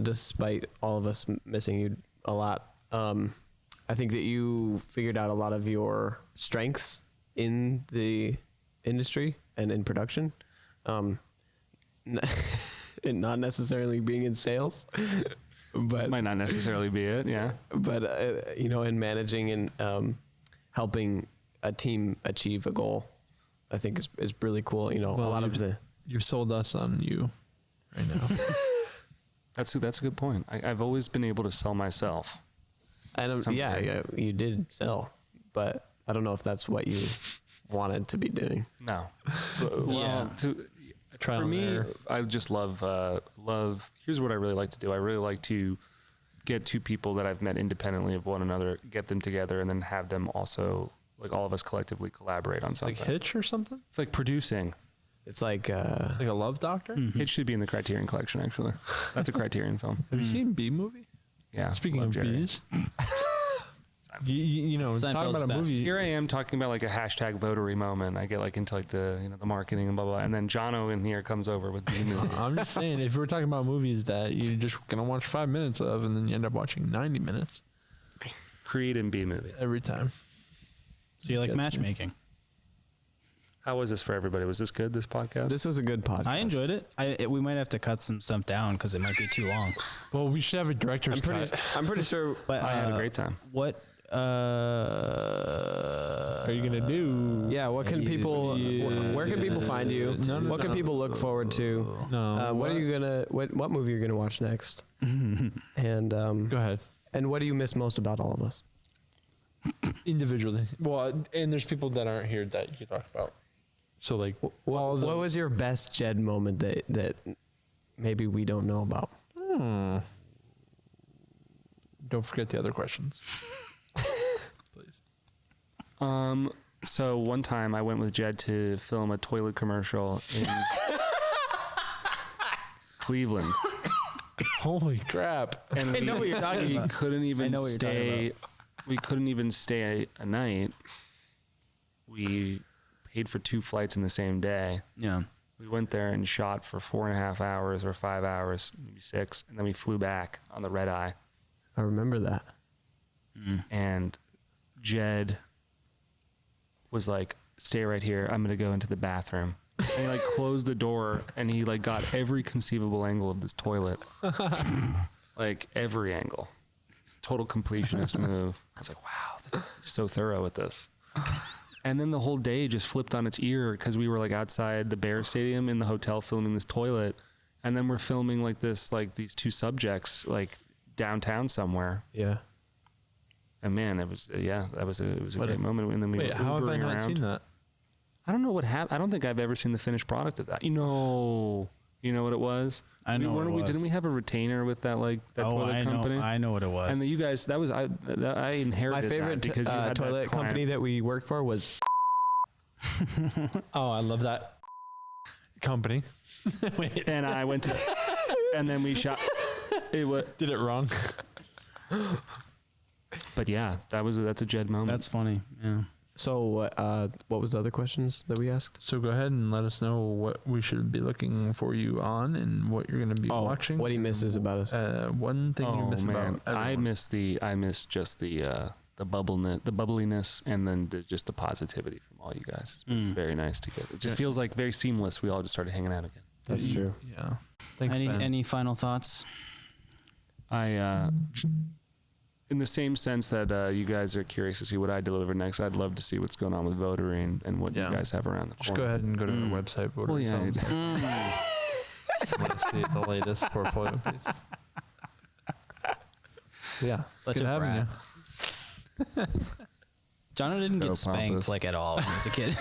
despite all of us missing you a lot, I think that you figured out a lot of your strengths in the industry and in production. And not necessarily being in sales, but might not necessarily be it. Yeah. But, in managing and, helping a team achieve a goal, I think is really cool. You know, well, you've sold us on you right now. That's a good point. I've always been able to sell myself. And you did sell, but I don't know if that's what you wanted to be doing. No. For me, I just love. Here's what I really like to do. I really like to get two people that I've met independently of one another, get them together, and then have them also, like all of us collectively, collaborate on something. Like Hitch or something. It's like producing. It's like a Love Doctor. Mm-hmm. Hitch should be in the Criterion Collection. Actually, that's a Criterion film. Have you seen Bee Movie? Yeah. Speaking of bees. You know, talking about a movie. Here I am talking about like a hashtag Votary moment. I get like into like the the marketing and blah blah, and then Jono in here comes over with the movie. I'm just saying, if we're talking about movies that you're just gonna watch 5 minutes of, and then you end up watching 90 minutes, Creed and B movie every time. So you like matchmaking? How was this for everybody? Was this good? This podcast? This was a good podcast. I enjoyed it. We might have to cut some stuff down because it might be too long. Well, we should have a director's cut. I'm pretty sure. But I had a great time. What are you gonna do? Yeah, what can people? Where can people find you? What can people look forward to? What are you gonna? What movie are you gonna watch next? And Go ahead. And what do you miss most about all of us? Individually. Well, and there's people that aren't here that you can talk about. So like, what was your best Jed moment that maybe we don't know about? Don't forget the other questions. Please. So one time I went with Jed to film a toilet commercial in Cleveland. Holy crap. And I know what you're talking about. Couldn't even stay. We couldn't even stay a night. We paid for 2 flights in the same day. Yeah. We went there and shot for 4.5 hours or 5 hours, maybe 6, and then we flew back on the red eye. I remember that. And Jed was like, "Stay right here. I'm gonna go into the bathroom." And he like closed the door, and he like got every conceivable angle of this toilet, like every angle. Total completionist move. I was like, "Wow, he's so thorough with this." And then the whole day just flipped on its ear because we were like outside the Bears Stadium in the hotel filming this toilet, and then we're filming like these 2 subjects like downtown somewhere. Yeah. And man, it was it was a great moment. And then we were how have I Ubering not around. seen that? I don't know what happened. I don't think I've ever seen the finished product of that. You know what it was? I know what it was. Didn't we have a retainer with that toilet company? I know what it was. And then you guys, I inherited My favorite that because you had toilet company that we worked for was. Oh, I love that company. Wait. And I went to, and then we shot. Did it wrong. But yeah, that's a Jed moment. That's funny. Yeah. So, what was the other questions that we asked? So go ahead and let us know what we should be looking for you on and what you're going to be watching. What he misses about us. One thing you miss about everyone. I miss just the bubbliness, and then just the positivity from all you guys. It's been very nice to get. It just feels like very seamless. We all just started hanging out again. That's true. Yeah. Thanks, Ben. Any final thoughts? In the same sense that you guys are curious to see what I deliver next, I'd love to see what's going on with Votary and what you guys have around the corner. Just go ahead and go to the website, Votary Films. Want to see the latest portfolio piece. Yeah, Such good a having brat. you. John didn't So get spanked pompous. like at all when he was a kid.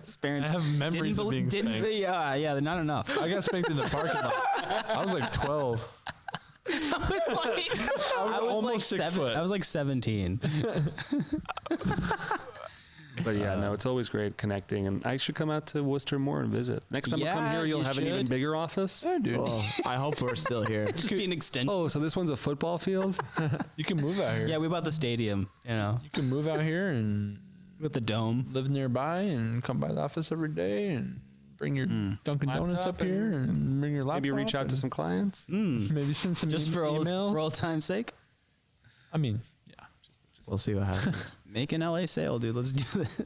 His parents I have memories of being spanked. Yeah, not enough. I got spanked in the parking lot. I was like 12. I was almost 6 foot. I was like 17. But yeah, no, it's always great connecting, and I should come out to Worcester more and visit. Next time I come here, you'll you have an even should. bigger office. Yeah, dude. Well, I hope we're still here. Just be an extension. Oh, so this one's a football field? You can move out here. Yeah, we bought the stadium, You can move out here and with the dome. live nearby and come by the office every day and bring your Dunkin' Donuts up here and bring your laptop. Maybe reach out to and some clients. Maybe send some Just for emails. old time's sake. I mean, yeah. We'll see what happens. Make an LA sale, dude. Let's do this.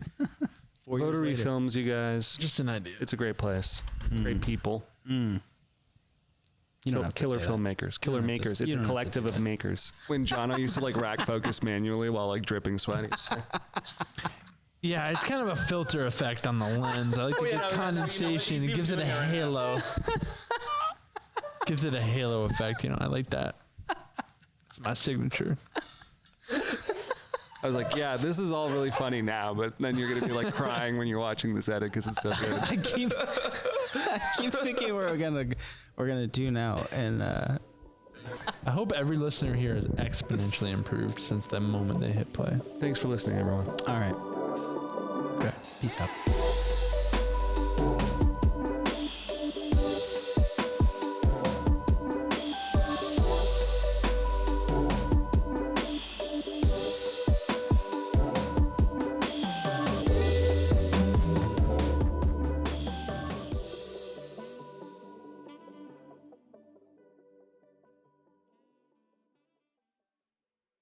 4 years Votary later. Films, you guys. Just an idea. It's a great place. Great people. You don't have to Killer say that. filmmakers. Killer don't have to- makers. you It's a don't have to collective do of that. makers. When Jono used to rack focus manually while dripping sweat, he'd say, Yeah, it's kind of a filter effect on the lens. I like to get condensation. It gives it a halo. Gives it a halo effect. I like that. It's my signature. I was like, yeah, this is all really funny now, but then you're going to be crying when you're watching this edit because it's so good. I keep thinking what we're gonna do now, and I hope every listener here has exponentially improved since the moment they hit play. Thanks for listening, everyone. all right, Okay. peace out.